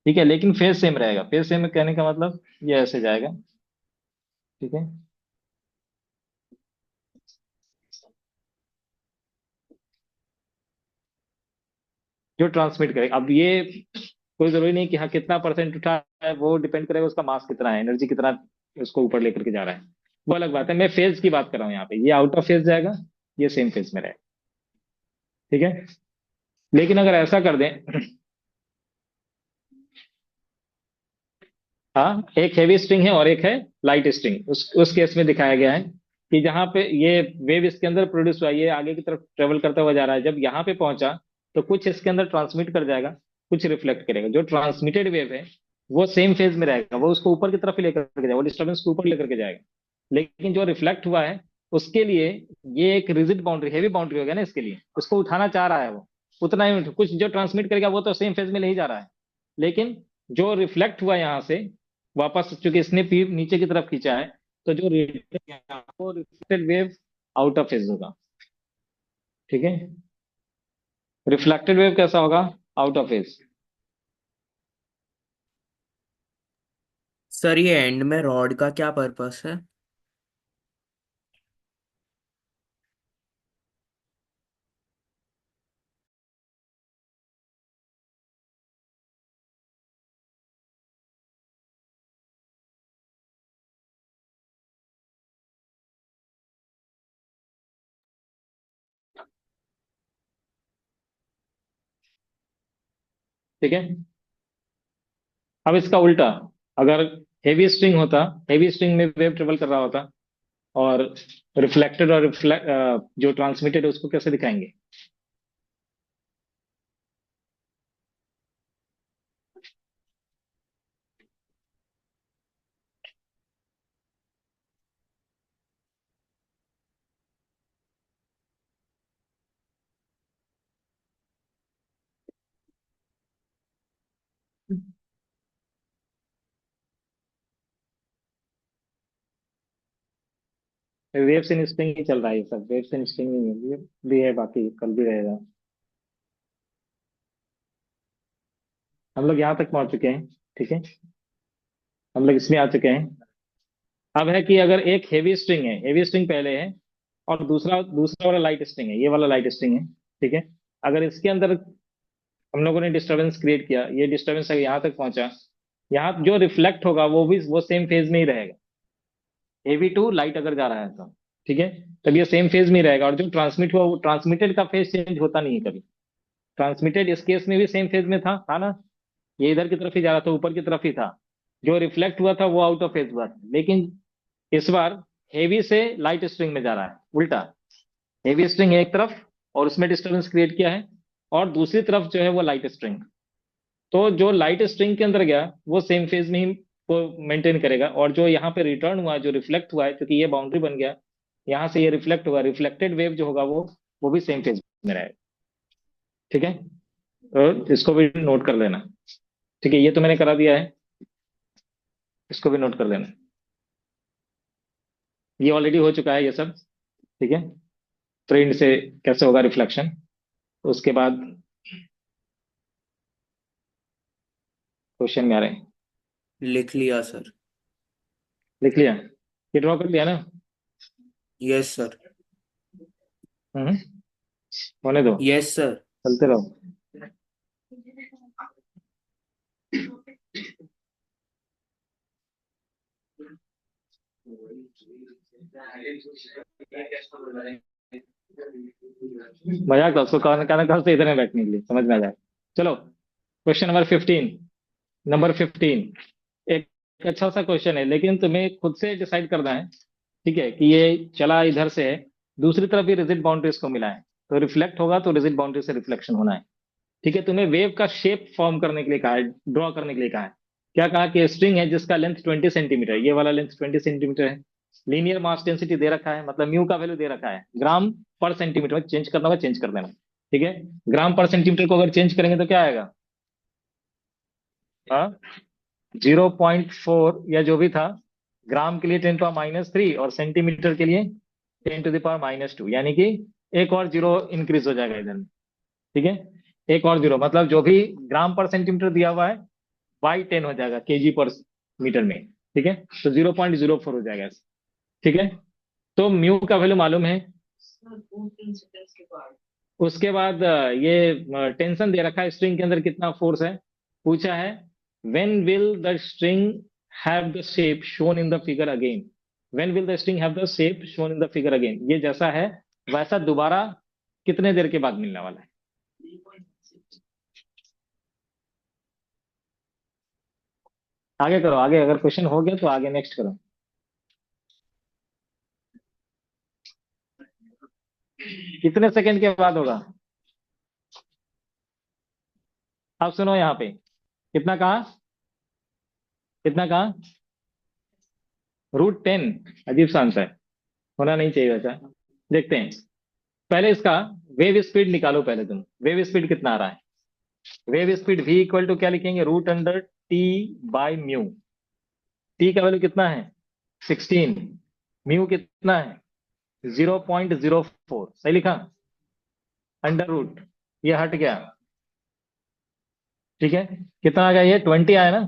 ठीक है, लेकिन फेज सेम रहेगा। फेज सेम कहने का मतलब ये ऐसे जाएगा। ठीक है, जो ट्रांसमिट करेगा, अब ये कोई जरूरी नहीं कि हाँ कितना परसेंट उठा है, वो डिपेंड करेगा उसका मास कितना है, एनर्जी कितना उसको ऊपर लेकर के जा रहा है, वो अलग बात है। मैं फेज की बात कर रहा हूँ यहाँ पे, ये आउट ऑफ फेज जाएगा, ये सेम फेज में रहेगा। ठीक है, लेकिन अगर ऐसा कर दें, हाँ, एक हेवी स्ट्रिंग है और एक है लाइट स्ट्रिंग, उस केस में दिखाया गया है कि जहां पे ये वेव इसके अंदर प्रोड्यूस हुआ, ये आगे की तरफ ट्रेवल करता हुआ जा रहा है, जब यहाँ पे पहुंचा तो कुछ इसके अंदर ट्रांसमिट कर जाएगा कुछ रिफ्लेक्ट करेगा। जो ट्रांसमिटेड वेव है वो सेम फेज में रहेगा, वो उसको ऊपर की तरफ ही लेकर के जाएगा, वो डिस्टर्बेंस को ऊपर लेकर के जाएगा। लेकिन जो रिफ्लेक्ट हुआ है उसके लिए ये एक रिजिड बाउंड्री, हैवी बाउंड्री हो गया ना, इसके लिए उसको उठाना चाह रहा है वो, उतना ही कुछ जो ट्रांसमिट करेगा वो तो सेम फेज में ले ही जा रहा है। लेकिन जो रिफ्लेक्ट हुआ यहाँ से वापस, चूंकि इसने पी नीचे की तरफ खींचा है, तो जो वो reflected wave out of phase होगा। ठीक है, रिफ्लेक्टेड वेव कैसा होगा? Out of phase. सर ये एंड में रॉड का क्या पर्पस है? ठीक है, अब इसका उल्टा, अगर हेवी स्ट्रिंग होता, हेवी स्ट्रिंग में वेव ट्रेवल कर रहा होता, और रिफ्लेक्टेड और जो ट्रांसमिटेड है उसको कैसे दिखाएंगे? वेव्स इन स्ट्रिंग ही चल रहा है, ये सब वेव्स इन स्ट्रिंग ही है, ये भी है, बाकी कल भी रहेगा। हम लोग यहाँ तक पहुंच चुके हैं। ठीक है, हम लोग इसमें आ चुके हैं। अब है कि अगर एक हेवी स्ट्रिंग है, हेवी स्ट्रिंग पहले है, और दूसरा दूसरा वाला लाइट स्ट्रिंग है, ये वाला लाइट स्ट्रिंग है। ठीक है, अगर इसके अंदर हम लोगों ने डिस्टरबेंस क्रिएट किया, ये डिस्टरबेंस अगर यहाँ तक पहुंचा, यहाँ जो रिफ्लेक्ट होगा वो भी वो सेम फेज में ही रहेगा। हेवी टू लाइट अगर जा रहा है तो, ठीक है, तब ये सेम फेज में ही रहेगा। और जो ट्रांसमिट हुआ, वो ट्रांसमिटेड का फेज चेंज होता नहीं है कभी। ट्रांसमिटेड इस केस में भी सेम फेज में था ना, ये इधर की तरफ ही जा रहा था, ऊपर की तरफ ही था। जो रिफ्लेक्ट हुआ था वो आउट ऑफ फेज हुआ था। लेकिन इस बार हेवी से लाइट स्ट्रिंग में जा रहा है, उल्टा। हेवी स्ट्रिंग एक तरफ और उसमें डिस्टर्बेंस क्रिएट किया है, और दूसरी तरफ जो है वो लाइट स्ट्रिंग। तो जो लाइट स्ट्रिंग के अंदर गया वो सेम फेज में ही को मेंटेन करेगा, और जो यहाँ पे रिटर्न हुआ, जो रिफ्लेक्ट हुआ है, क्योंकि ये बाउंड्री बन गया, यहाँ से ये रिफ्लेक्ट हुआ, रिफ्लेक्टेड वेव जो होगा वो भी सेम फेज में रहेगा। ठीक है, तो इसको भी नोट कर लेना। ठीक है, ये तो मैंने करा दिया है, इसको भी नोट कर लेना। ये ऑलरेडी हो चुका है ये सब। ठीक है, ट्रेंड से कैसे होगा रिफ्लेक्शन, उसके बाद क्वेश्चन में आ रहे हैं। लिख लिया सर। लिख लिया? ये ड्रॉ कर लिया ना? Yes sir. हम्म, होने दो, यस सर। चलते रहो। मजाक था, उसको कहना कहना कहा से इधर में बैठने के लिए, समझ में आ जाए। चलो, क्वेश्चन नंबर 15। नंबर 15 एक अच्छा सा क्वेश्चन है, लेकिन तुम्हें खुद से डिसाइड करना है। ठीक है, कि ये चला इधर से है, दूसरी तरफ भी रिजिड बाउंड्री इसको मिला है, तो रिफ्लेक्ट होगा तो रिजिड बाउंड्री से रिफ्लेक्शन होना है। ठीक है, तुम्हें वेव का शेप फॉर्म करने के लिए कहा है, ड्रॉ करने के लिए कहा है। क्या कहा? कि स्ट्रिंग है जिसका लेंथ 20 सेंटीमीटर, ये वाला लेंथ 20 सेंटीमीटर है। लीनियर मास डेंसिटी दे रखा है, मतलब म्यू का वैल्यू दे रखा है, ग्राम पर सेंटीमीटर में चेंज करना होगा, चेंज कर देना। ठीक है, ग्राम पर सेंटीमीटर को अगर चेंज करेंगे तो क्या आएगा? हाँ, 0.4 या जो भी था, ग्राम के लिए 10⁻³ और सेंटीमीटर के लिए 10⁻², यानी कि एक और जीरो इंक्रीज हो जाएगा इधर में। ठीक है, एक और जीरो, मतलब जो भी ग्राम पर सेंटीमीटर दिया हुआ है बाई 10 हो जाएगा केजी पर मीटर में। ठीक है, तो 0.04 हो जाएगा। ठीक है, तो म्यू का वैल्यू मालूम है। उसके बाद ये टेंशन दे रखा है, स्ट्रिंग के अंदर कितना फोर्स है पूछा है। When will the string have the shape shown in the figure again? When will the string have the shape shown in the figure again? ये जैसा है वैसा दोबारा कितने देर के बाद मिलने वाला है? आगे करो, आगे, अगर क्वेश्चन हो गया तो आगे नेक्स्ट करो। कितने सेकंड के बाद होगा? अब सुनो यहाँ पे, कितना कहा, कितना कहा, √10। अजीब सा आंसर है, होना नहीं चाहिए वैसा। देखते हैं, पहले इसका वेव स्पीड निकालो। पहले तुम वेव स्पीड कितना आ रहा है। Wave speed v equal to क्या लिखेंगे, √T/μ। टी का वैल्यू कितना है, 16। म्यू कितना है, 0.04, सही लिखा। अंडर रूट, ये हट गया, ठीक है। कितना आ गया, ये 20 आया ना,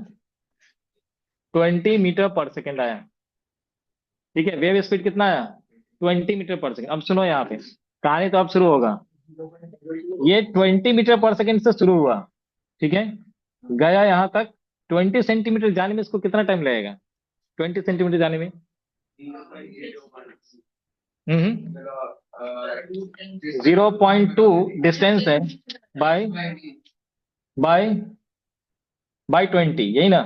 20 मीटर पर सेकेंड आया। ठीक है, वेव स्पीड कितना आया, 20 मीटर पर सेकेंड। अब सुनो यहाँ पे, कहानी तो अब शुरू होगा। ये 20 मीटर पर सेकेंड से शुरू हुआ, ठीक है, गया यहाँ तक। 20 सेंटीमीटर जाने में इसको कितना टाइम लगेगा, 20 सेंटीमीटर जाने में। 0.2 डिस्टेंस है, बाय बाय बाय 20, यही ना।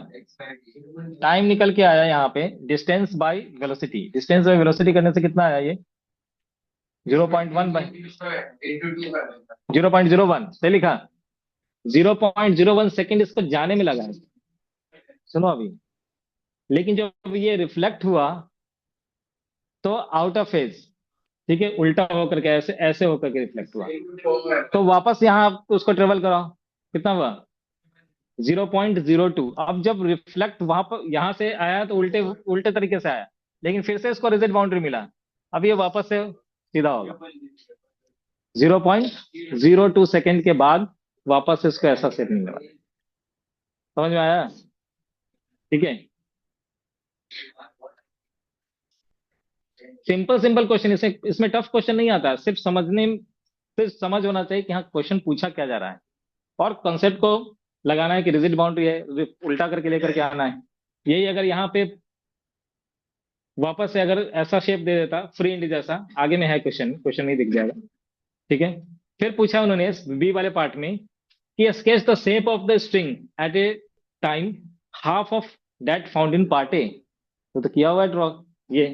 टाइम निकल के आया यहाँ पे, distance by velocity, distance by velocity करने से कितना आया ये, 0.01 सही लिखा। 0.01 सेकेंड इसको जाने में लगा है। सुनो अभी, लेकिन जब ये रिफ्लेक्ट हुआ तो आउट ऑफ फेज, ठीक है, उल्टा होकर के, ऐसे ऐसे होकर के रिफ्लेक्ट हुआ, तो वापस यहाँ आप उसको ट्रेवल कराओ, कितना हुआ, 0.02। अब जब रिफ्लेक्ट वहां पर यहाँ से आया तो उल्टे उल्टे तरीके से आया, लेकिन फिर से इसको रिजिड बाउंड्री मिला। अब ये वापस से सीधा होगा, 0.02 सेकेंड के बाद वापस से इसको ऐसा सेट मिलेगा। समझ में आया, ठीक है। सिंपल सिंपल क्वेश्चन, इसमें टफ क्वेश्चन नहीं आता, सिर्फ समझने, सिर्फ समझ होना चाहिए कि हाँ क्वेश्चन पूछा क्या जा रहा है, और कॉन्सेप्ट को लगाना है कि रिजिड बाउंड्री है, उल्टा करके लेकर के आना है। यही अगर यहाँ पे वापस से अगर ऐसा शेप दे देता फ्री इंड जैसा, आगे में है क्वेश्चन, क्वेश्चन नहीं दिख जाएगा, ठीक है। फिर पूछा उन्होंने बी वाले पार्ट में कि sketch the shape of the string at a time half of that found in part A. तो किया हुआ है ड्रॉ, ये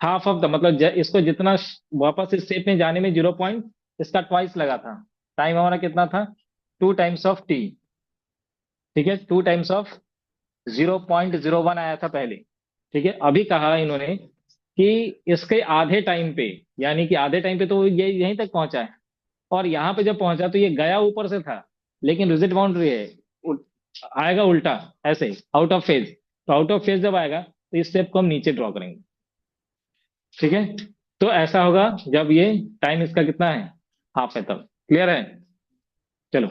हाफ ऑफ द मतलब इसको जितना वापस इस शेप में जाने में 0 पॉइंट, इसका ट्वाइस लगा था। टाइम हमारा कितना था, 2 टाइम्स ऑफ t, ठीक है, 2 टाइम्स ऑफ 0.01 आया था पहले, ठीक है। अभी कहा इन्होंने कि इसके आधे टाइम पे, यानी कि आधे टाइम पे तो ये यहीं तक पहुंचा है, और यहाँ पे जब पहुंचा तो ये गया ऊपर से था, लेकिन रिजिड बाउंड्री है, उ, आएगा उल्टा, ऐसे आउट ऑफ फेज। तो आउट ऑफ फेज जब आएगा तो इस स्टेप को हम नीचे ड्रॉ करेंगे, ठीक है। तो ऐसा होगा जब ये टाइम इसका कितना है, हाफ है, तब। क्लियर है, चलो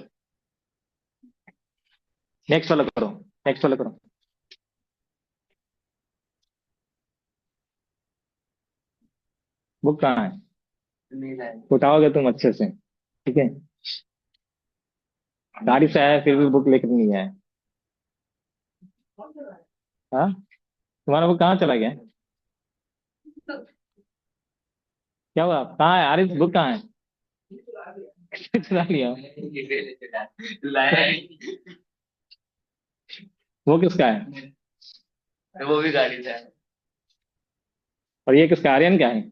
नेक्स्ट वाला करो, नेक्स्ट वाला करो। बुक कहाँ है, उठाओगे तुम अच्छे से, ठीक है। गाड़ी से आया फिर भी बुक लेकर नहीं आया, हाँ। तुम्हारा बुक कहाँ चला गया, क्या हुआ, कहाँ है आरिफ, बुक कहाँ है। चुरा लिया, वो किसका है, वो भी गाड़ी से है। और ये किसका, आर्यन का है,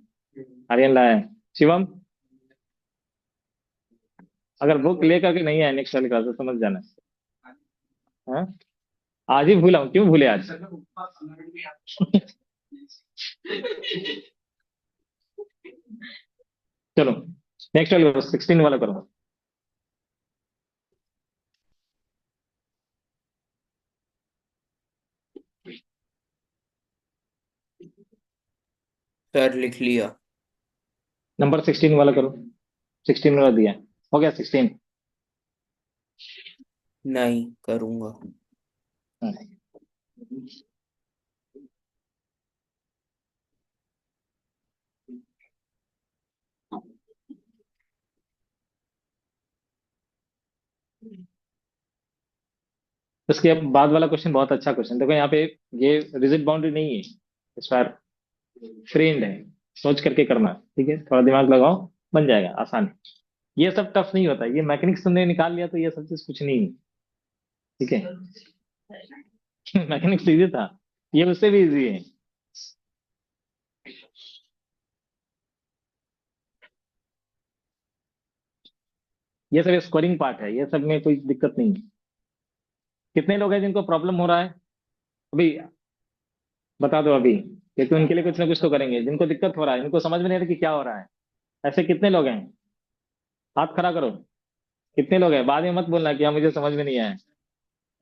आर्यन लाया है। शिवम, अगर बुक लेकर के नहीं आए नेक्स्ट वाली क्लास तो समझ जाना, हाँ। आज ही भूला हूँ, क्यों भूले आज। चलो नेक्स्ट वाला करो, 16 वाला करो। सर लिख लिया। नंबर 16 वाला करो, 16 वाला दिया, हो गया 16। नहीं करूंगा। उसके बाद वाला क्वेश्चन बहुत अच्छा क्वेश्चन, देखो यहाँ पे ये रिजिड बाउंड्री नहीं है, इस बार फ्रेंड है, सोच करके करना, ठीक है, थोड़ा दिमाग लगाओ, बन जाएगा आसान। ये सब टफ नहीं होता, ये मैकेनिक्स तुमने निकाल लिया तो ये सब चीज कुछ नहीं है, ठीक है। मैकेनिक्स इजी था, ये उससे भी इजी है। ये सब स्कोरिंग पार्ट है, ये सब में कोई दिक्कत नहीं है। कितने लोग हैं जिनको प्रॉब्लम हो रहा है अभी? बता दो अभी, क्योंकि उनके लिए कुछ ना कुछ तो करेंगे। जिनको दिक्कत हो रहा है, इनको समझ में नहीं आ रहा कि क्या हो रहा है, ऐसे कितने लोग हैं? हाथ खड़ा करो। कितने लोग हैं? बाद में मत बोलना कि हाँ मुझे समझ में नहीं आया।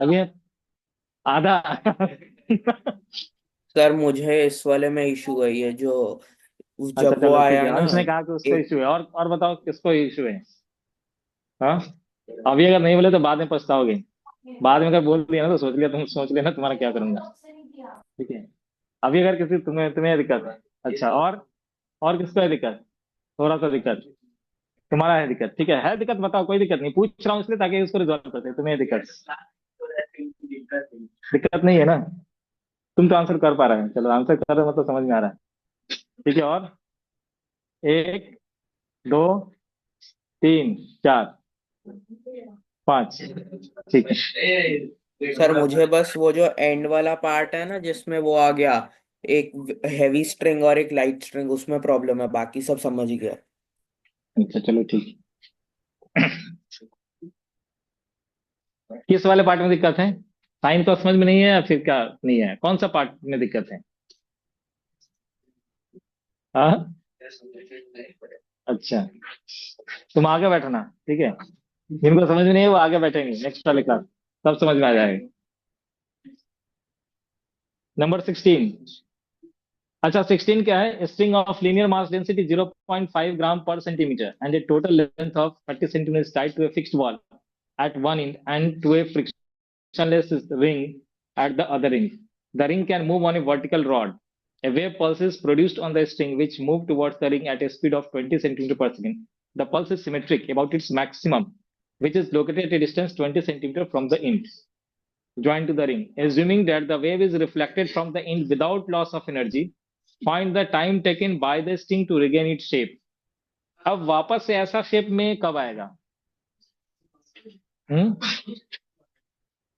अभी आधा। सर मुझे इस वाले में इशू है, ये जो अच्छा जब वो चलो ठीक आया है, ना अंश ने कहा कि उसको एक। इशू है। और बताओ किसको इशू है? हाँ, अभी अगर नहीं बोले तो बाद में पछताओगे। बाद में अगर बोल दिया ना तो सोच लिया, तुम सोच लेना तुम्हारा क्या करूंगा। ठीक है, अभी अगर किसी तुम्हें तुम्हें दिक्कत है, अच्छा, और किसको है दिक्कत? थोड़ा सा दिक्कत तुम्हारा है दिक्कत, ठीक है दिक्कत, बताओ। कोई दिक्कत नहीं, पूछ रहा हूँ इसलिए ताकि उसको रिजॉल्व कर सके। तुम्हें दिक्कत, दिक्कत नहीं है ना? तुम तो आंसर कर पा रहे हो, चलो आंसर कर रहे हो मतलब समझ में आ रहा है। ठीक है, और एक, दो, तीन, चार, पांच, ठीक है। सर मुझे बस वो जो एंड वाला पार्ट है ना जिसमें वो आ गया, एक हैवी स्ट्रिंग और एक लाइट स्ट्रिंग, उसमें प्रॉब्लम है, बाकी सब समझ ही गया। अच्छा चलो ठीक है। किस वाले पार्ट में दिक्कत है? साइन तो समझ में नहीं है या फिर क्या नहीं है? कौन सा पार्ट में दिक्कत है? हाँ, अच्छा, तुम आगे बैठना, ठीक है। जिनको समझ में नहीं है वो आगे बैठेंगे नेक्स्ट वाले क्लास, तब समझ में आ जाएगा। नंबर 16। अच्छा 16 क्या है? String of linear mass density 0.5 gram per centimetre and a total length of 30 centimetre tied to a fixed wall at one end and to a frictionless ring at the other end. The ring can move on a vertical rod. A wave pulse is produced on the string which move towards the ring at a speed of 20 centimeter per second. The pulse is symmetric about its maximum, which is located at a distance 20 centimeter from the end joined to the ring. Assuming that the wave is reflected from the end without loss of energy, find the time taken by the string to regain its shape. अब वापस से ऐसा shape में कब आएगा?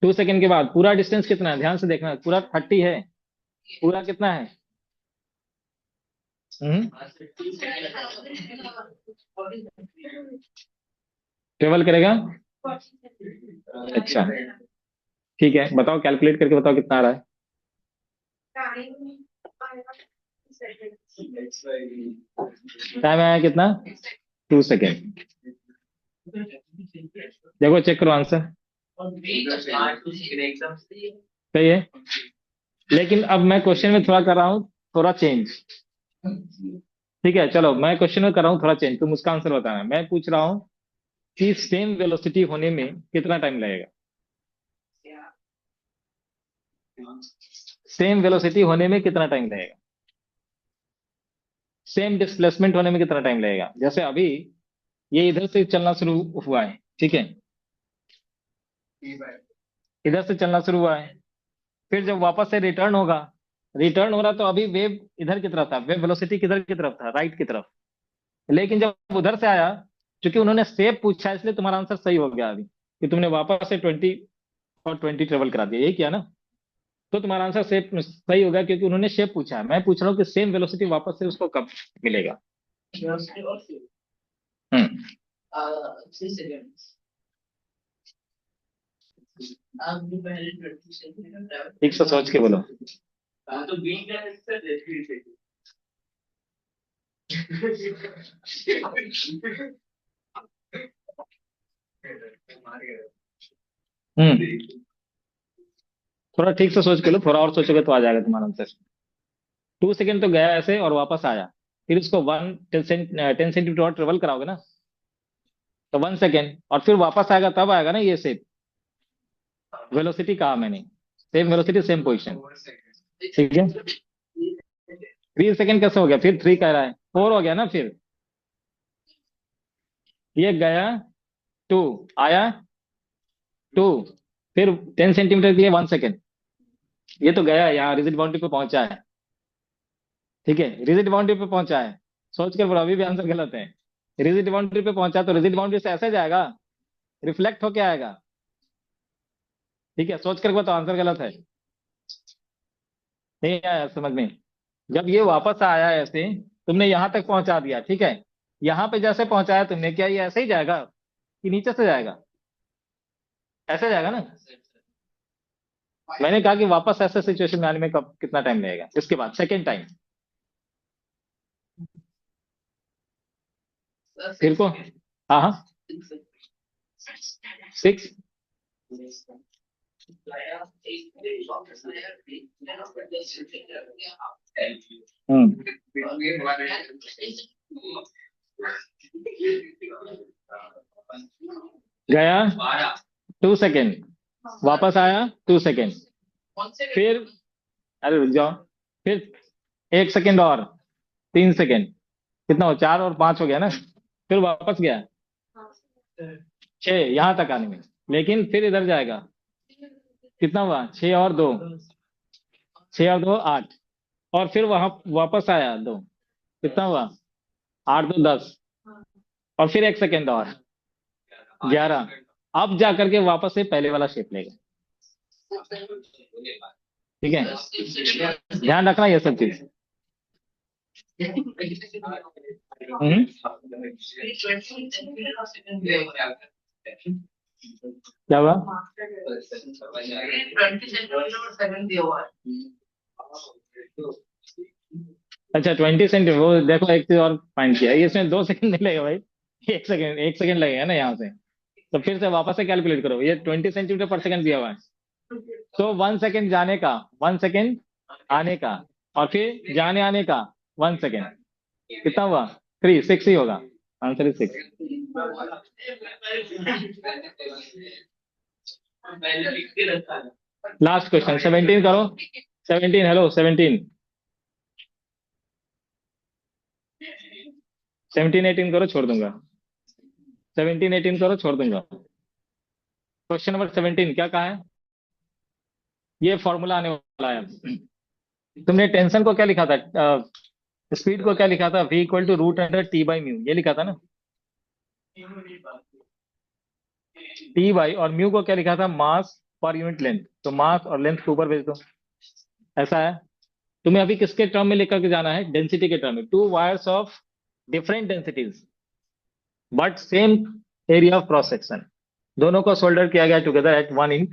2 second के बाद। पूरा डिस्टेंस कितना है ध्यान से देखना, पूरा 30 है। पूरा कितना है? हम्म ट्रेवल करेगा। अच्छा ठीक है, बताओ कैलकुलेट करके बताओ कितना आ रहा है। टाइम आया कितना? 2 सेकेंड। देखो चेक करो आंसर, सही है। लेकिन अब मैं क्वेश्चन में थोड़ा कर रहा हूँ, थोड़ा चेंज। ठीक है चलो, मैं क्वेश्चन में कर रहा हूँ थोड़ा चेंज, तुम उसका आंसर बताना। मैं पूछ रहा हूँ कि सेम वेलोसिटी होने में कितना टाइम लगेगा? सेम वेलोसिटी होने में कितना टाइम लगेगा? सेम डिस्प्लेसमेंट होने में कितना टाइम लगेगा? जैसे अभी ये इधर से चलना शुरू हुआ है, ठीक है, इधर से चलना शुरू हुआ है, फिर जब वापस से रिटर्न होगा, रिटर्न हो रहा तो अभी वेव इधर की तरफ था, वेव वेलोसिटी किधर की तरफ था? राइट की तरफ। लेकिन जब उधर से आया, क्योंकि उन्होंने शेप पूछा इसलिए तुम्हारा आंसर सही हो गया अभी, कि तुमने वापस से 20 और 20 ट्रेवल करा दिया, यही किया ना? तो तुम्हारा आंसर शेप सही होगा, क्योंकि उन्होंने शेप पूछा है। मैं पूछ रहा हूँ कि सेम वेलोसिटी वापस से उसको कब मिलेगा। हम्म ठीक से सोच के बोलो। हम्म थोड़ा ठीक से सोच के लो, थोड़ा और सोचोगे तो आ जाएगा तुम्हारा आंसर। 2 सेकेंड तो गया ऐसे और वापस आया, फिर उसको 10 सेंटीमीटर और ट्रेवल कराओगे ना, तो 1 सेकेंड, और फिर वापस आएगा तब आएगा ना ये सेम वेलोसिटी। कहा मैंने सेम वेलोसिटी सेम पोजिशन, ठीक है। 3 सेकेंड कैसे हो गया? फिर 3 कह रहा है, 4 हो गया ना। फिर ये गया 2, आया 2, फिर 10 सेंटीमीटर के लिए 1 सेकेंड। ये तो गया यहाँ रिजिड बाउंड्री पे पहुंचा है, ठीक है, रिजिड बाउंड्री पे पहुंचा है। सोच कर बोलो, अभी भी आंसर गलत है। रिजिड बाउंड्री पे पहुंचा तो रिजिड बाउंड्री से ऐसे जाएगा, रिफ्लेक्ट होके आएगा। ठीक है, सोच कर बताओ, आंसर गलत है। नहीं आया समझ में? जब ये वापस आया ऐसे, तुमने यहां तक पहुंचा दिया, ठीक है, यहां पे जैसे पहुंचाया तुमने, क्या ये ऐसे ही जाएगा? कि नीचे से जाएगा? ऐसे जाएगा ना। मैंने कहा कि वापस ऐसे सिचुएशन में आने में कब कितना टाइम लगेगा, इसके बाद सेकेंड टाइम फिर को। हाँ हाँ, 6। हम्म। गया 2 सेकेंड, वापस आया 2 सेकेंड, फिर अरे रुक जाओ, फिर 1 सेकेंड और 3 सेकेंड, कितना हो, 4 और 5 हो गया ना। फिर वापस गया 6 यहां तक आने में, लेकिन फिर इधर जाएगा, कितना हुआ, 6 और 2, 6 और 2 8, और फिर वहां वापस आया 2, कितना हुआ, 8 2 10, और फिर 1 सेकेंड और 11। अब जा करके वापस से पहले वाला शेप लेगा। ठीक है, ध्यान रखना ये सब चीज। हम्म। क्या हुआ? अच्छा 20 सेंटीमीटर, वो देखो एक चीज और फाइंड किया, ये इसमें 2 सेकंड नहीं लगेगा भाई, 1 सेकंड, 1 सेकंड लगेगा ना यहाँ से। तो फिर से वापस से कैलकुलेट करो, ये 20 सेंटीमीटर पर सेकंड दिया हुआ है। तो 1 सेकंड जाने का, 1 सेकंड आने का, और फिर जाने आने का 1 सेकंड, कितना हुआ, 6 ही होगा, आंसर इज 6। लास्ट क्वेश्चन 17 करो, 17, हेलो 17, 17 18 करो, छोड़ दूंगा, 17 18 करो, छोड़ दूंगा। क्वेश्चन नंबर 17 क्या कहा है, ये फॉर्मूला आने वाला है। तुमने टेंशन को क्या लिखा था, स्पीड को क्या लिखा था, v = √T/μ, ये लिखा था ना। टी बाई और म्यू को क्या लिखा था, मास पर यूनिट लेंथ, तो मास और लेंथ के ऊपर भेज दो। ऐसा है। तुम्हें अभी किसके टर्म में लेकर के जाना है, डेंसिटी के टर्म में, to wires of different densities but same area of cross section, दोनों को सोल्डर किया गया together at 1 inch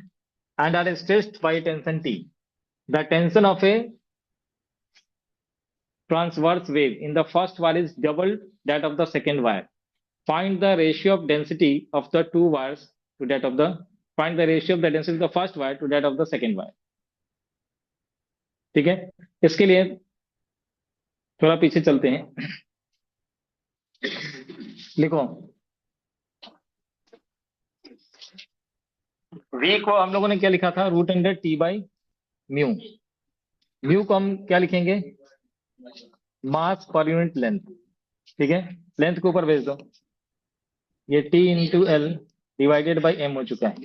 and are stressed by tension T. The tension of a transverse wave in the first wire is double that of the second wire. Find the ratio of density of the two wires to that of the find the ratio of the density of the first wire to that of the second wire. ठीक है, इसके लिए थोड़ा पीछे चलते हैं, लिखो v को हम लोगों ने क्या लिखा था, √T/μ। म्यू को हम क्या लिखेंगे, मास पर यूनिट लेंथ। ठीक है, लेंथ के ऊपर भेज दो, ये T/L डिवाइडेड बाई m हो चुका है।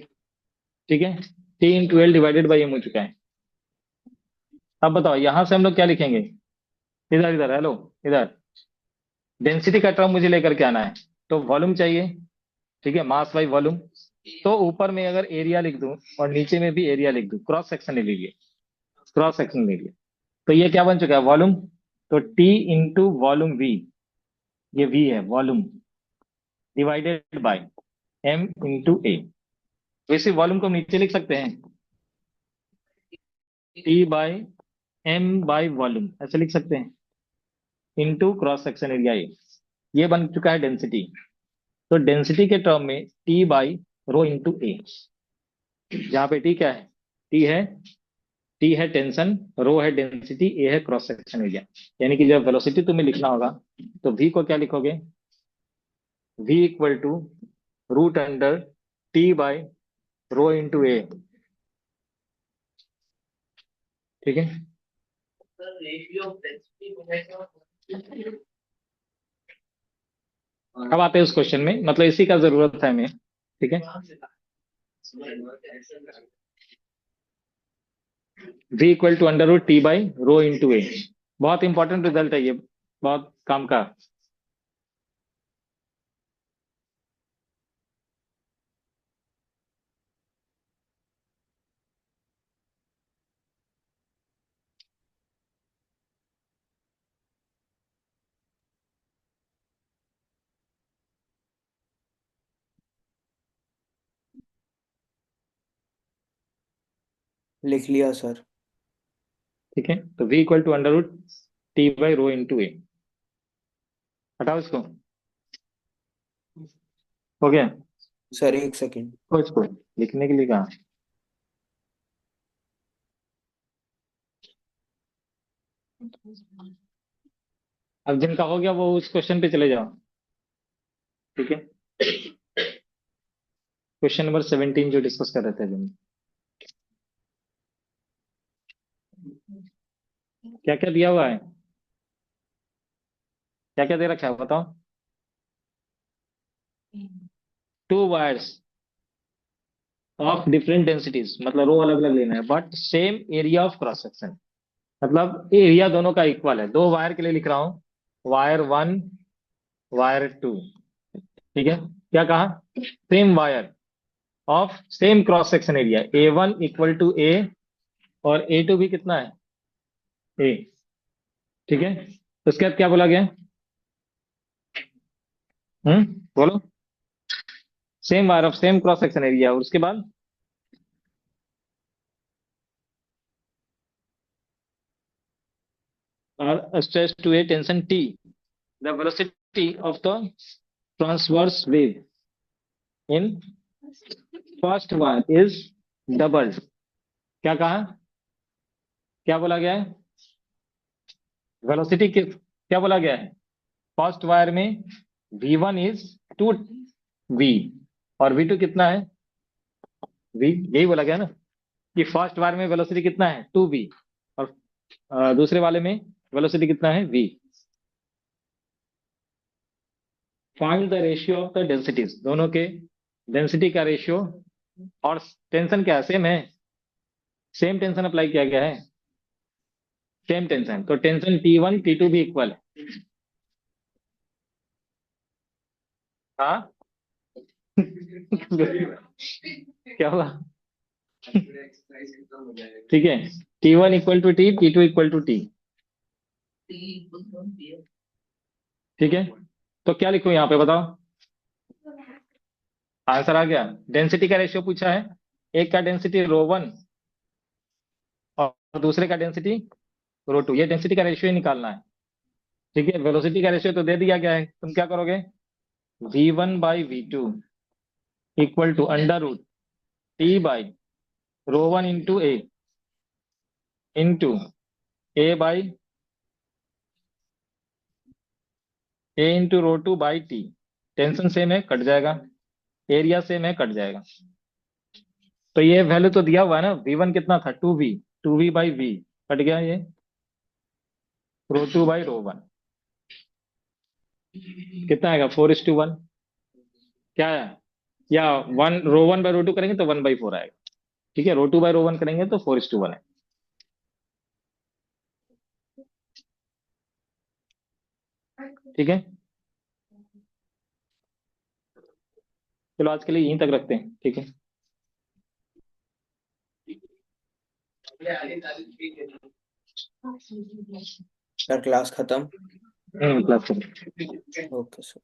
ठीक है, T/L डिवाइडेड बाई m हो चुका है। अब बताओ यहां से हम लोग क्या लिखेंगे, इधर इधर हेलो, इधर डेंसिटी का टर्म मुझे लेकर के आना है, तो वॉल्यूम चाहिए। ठीक है, मास बाई वॉल्यूम, तो ऊपर में अगर एरिया लिख दूं और नीचे में भी एरिया लिख दूं, क्रॉस सेक्शन ले लीजिए, क्रॉस सेक्शन ले लीजिए, तो ये क्या बन चुका है, वॉल्यूम। तो T/वॉल्यूम v, ये v है वॉल्यूम, डिवाइडेड बाय m/a। वैसे वॉल्यूम को हम नीचे लिख सकते हैं, T/m/वॉल्यूम ऐसे लिख सकते हैं, इनटू क्रॉस सेक्शन एरिया ये बन चुका है डेंसिटी। तो डेंसिटी के टर्म में T/ρ/a, जहां पे T क्या है, T है टेंशन, रो है डेंसिटी, ए है क्रॉस सेक्शन एरिया। यानी कि जब वेलोसिटी तुम्हें लिखना होगा तो v को क्या लिखोगे, v √T/ρ/a। ठीक है, अब आते हैं उस क्वेश्चन में, मतलब इसी का जरूरत है हमें। ठीक है, v = √T/ρ/a, बहुत इंपॉर्टेंट रिजल्ट है ये, बहुत काम का। लिख लिया सर। ठीक है, तो v equal to under root T by rho into A. हटाओ इसको, हो गया। सर एक सेकेंड। तो इसको लिखने के लिए कहा। अब जिनका हो गया वो उस क्वेश्चन पे चले जाओ। ठीक है, क्वेश्चन नंबर 17 जो डिस्कस कर रहे थे अभी। क्या क्या दिया हुआ है, क्या क्या दे रखा है बताओ। To wires of different densities, मतलब रो अलग अलग लेना है, but same area of cross section, मतलब एरिया दोनों का इक्वल है। दो वायर के लिए लिख रहा हूं, वायर वन, वायर टू। ठीक है, क्या कहा, same wire of same cross section area, A one equal to A, और ए टू भी कितना है, ए। ठीक है, तो उसके बाद क्या बोला गया, बोलो, same wire of same cross section area, और उसके बाद are stressed to a tension T. The velocity of the transverse wave in first wire is doubled. क्या कहा, क्या बोला गया है, वेलोसिटी क्या बोला गया है, फर्स्ट वायर में v1 इज 2v, और v2 कितना है, v, यही बोला गया ना कि फर्स्ट वायर में वेलोसिटी कितना है 2v, और दूसरे वाले में वेलोसिटी कितना है v। Find the ratio of the densities, दोनों के डेंसिटी का रेशियो, और टेंशन क्या है, सेम है, सेम टेंशन अप्लाई किया गया है, सेम टेंशन, तो टेंशन T1 T2 भी इक्वल है। हाँ क्या हुआ, ठीक है, T1 equal to T, T2 equal to T. ठीक है, तो क्या लिखूं यहाँ पे बताओ, आंसर आ गया। डेंसिटी का रेशियो पूछा है, एक का डेंसिटी रो वन और दूसरे का डेंसिटी रो टू, ये डेंसिटी का रेशियो ही निकालना है। ठीक है, वेलोसिटी का रेशियो तो दे दिया गया है, तुम क्या करोगे, v1 by v2 equal to under root T by rho one into A by A into rho two by T. Tension same है, कट जाएगा, एरिया सेम है, कट जाएगा। तो ये वैल्यू तो दिया हुआ है ना, v1 कितना था 2v बाई v, कट गया ये, rho two by rho one कितना आएगा 4:1, क्या है, या one, rho one by rho two करेंगे तो 1/4 आएगा। ठीक है, rho two by rho one करेंगे तो 4:1 है। ठीक है, चलो आज के लिए यहीं तक रखते हैं। ठीक है, सर क्लास खत्म। Class okay sir.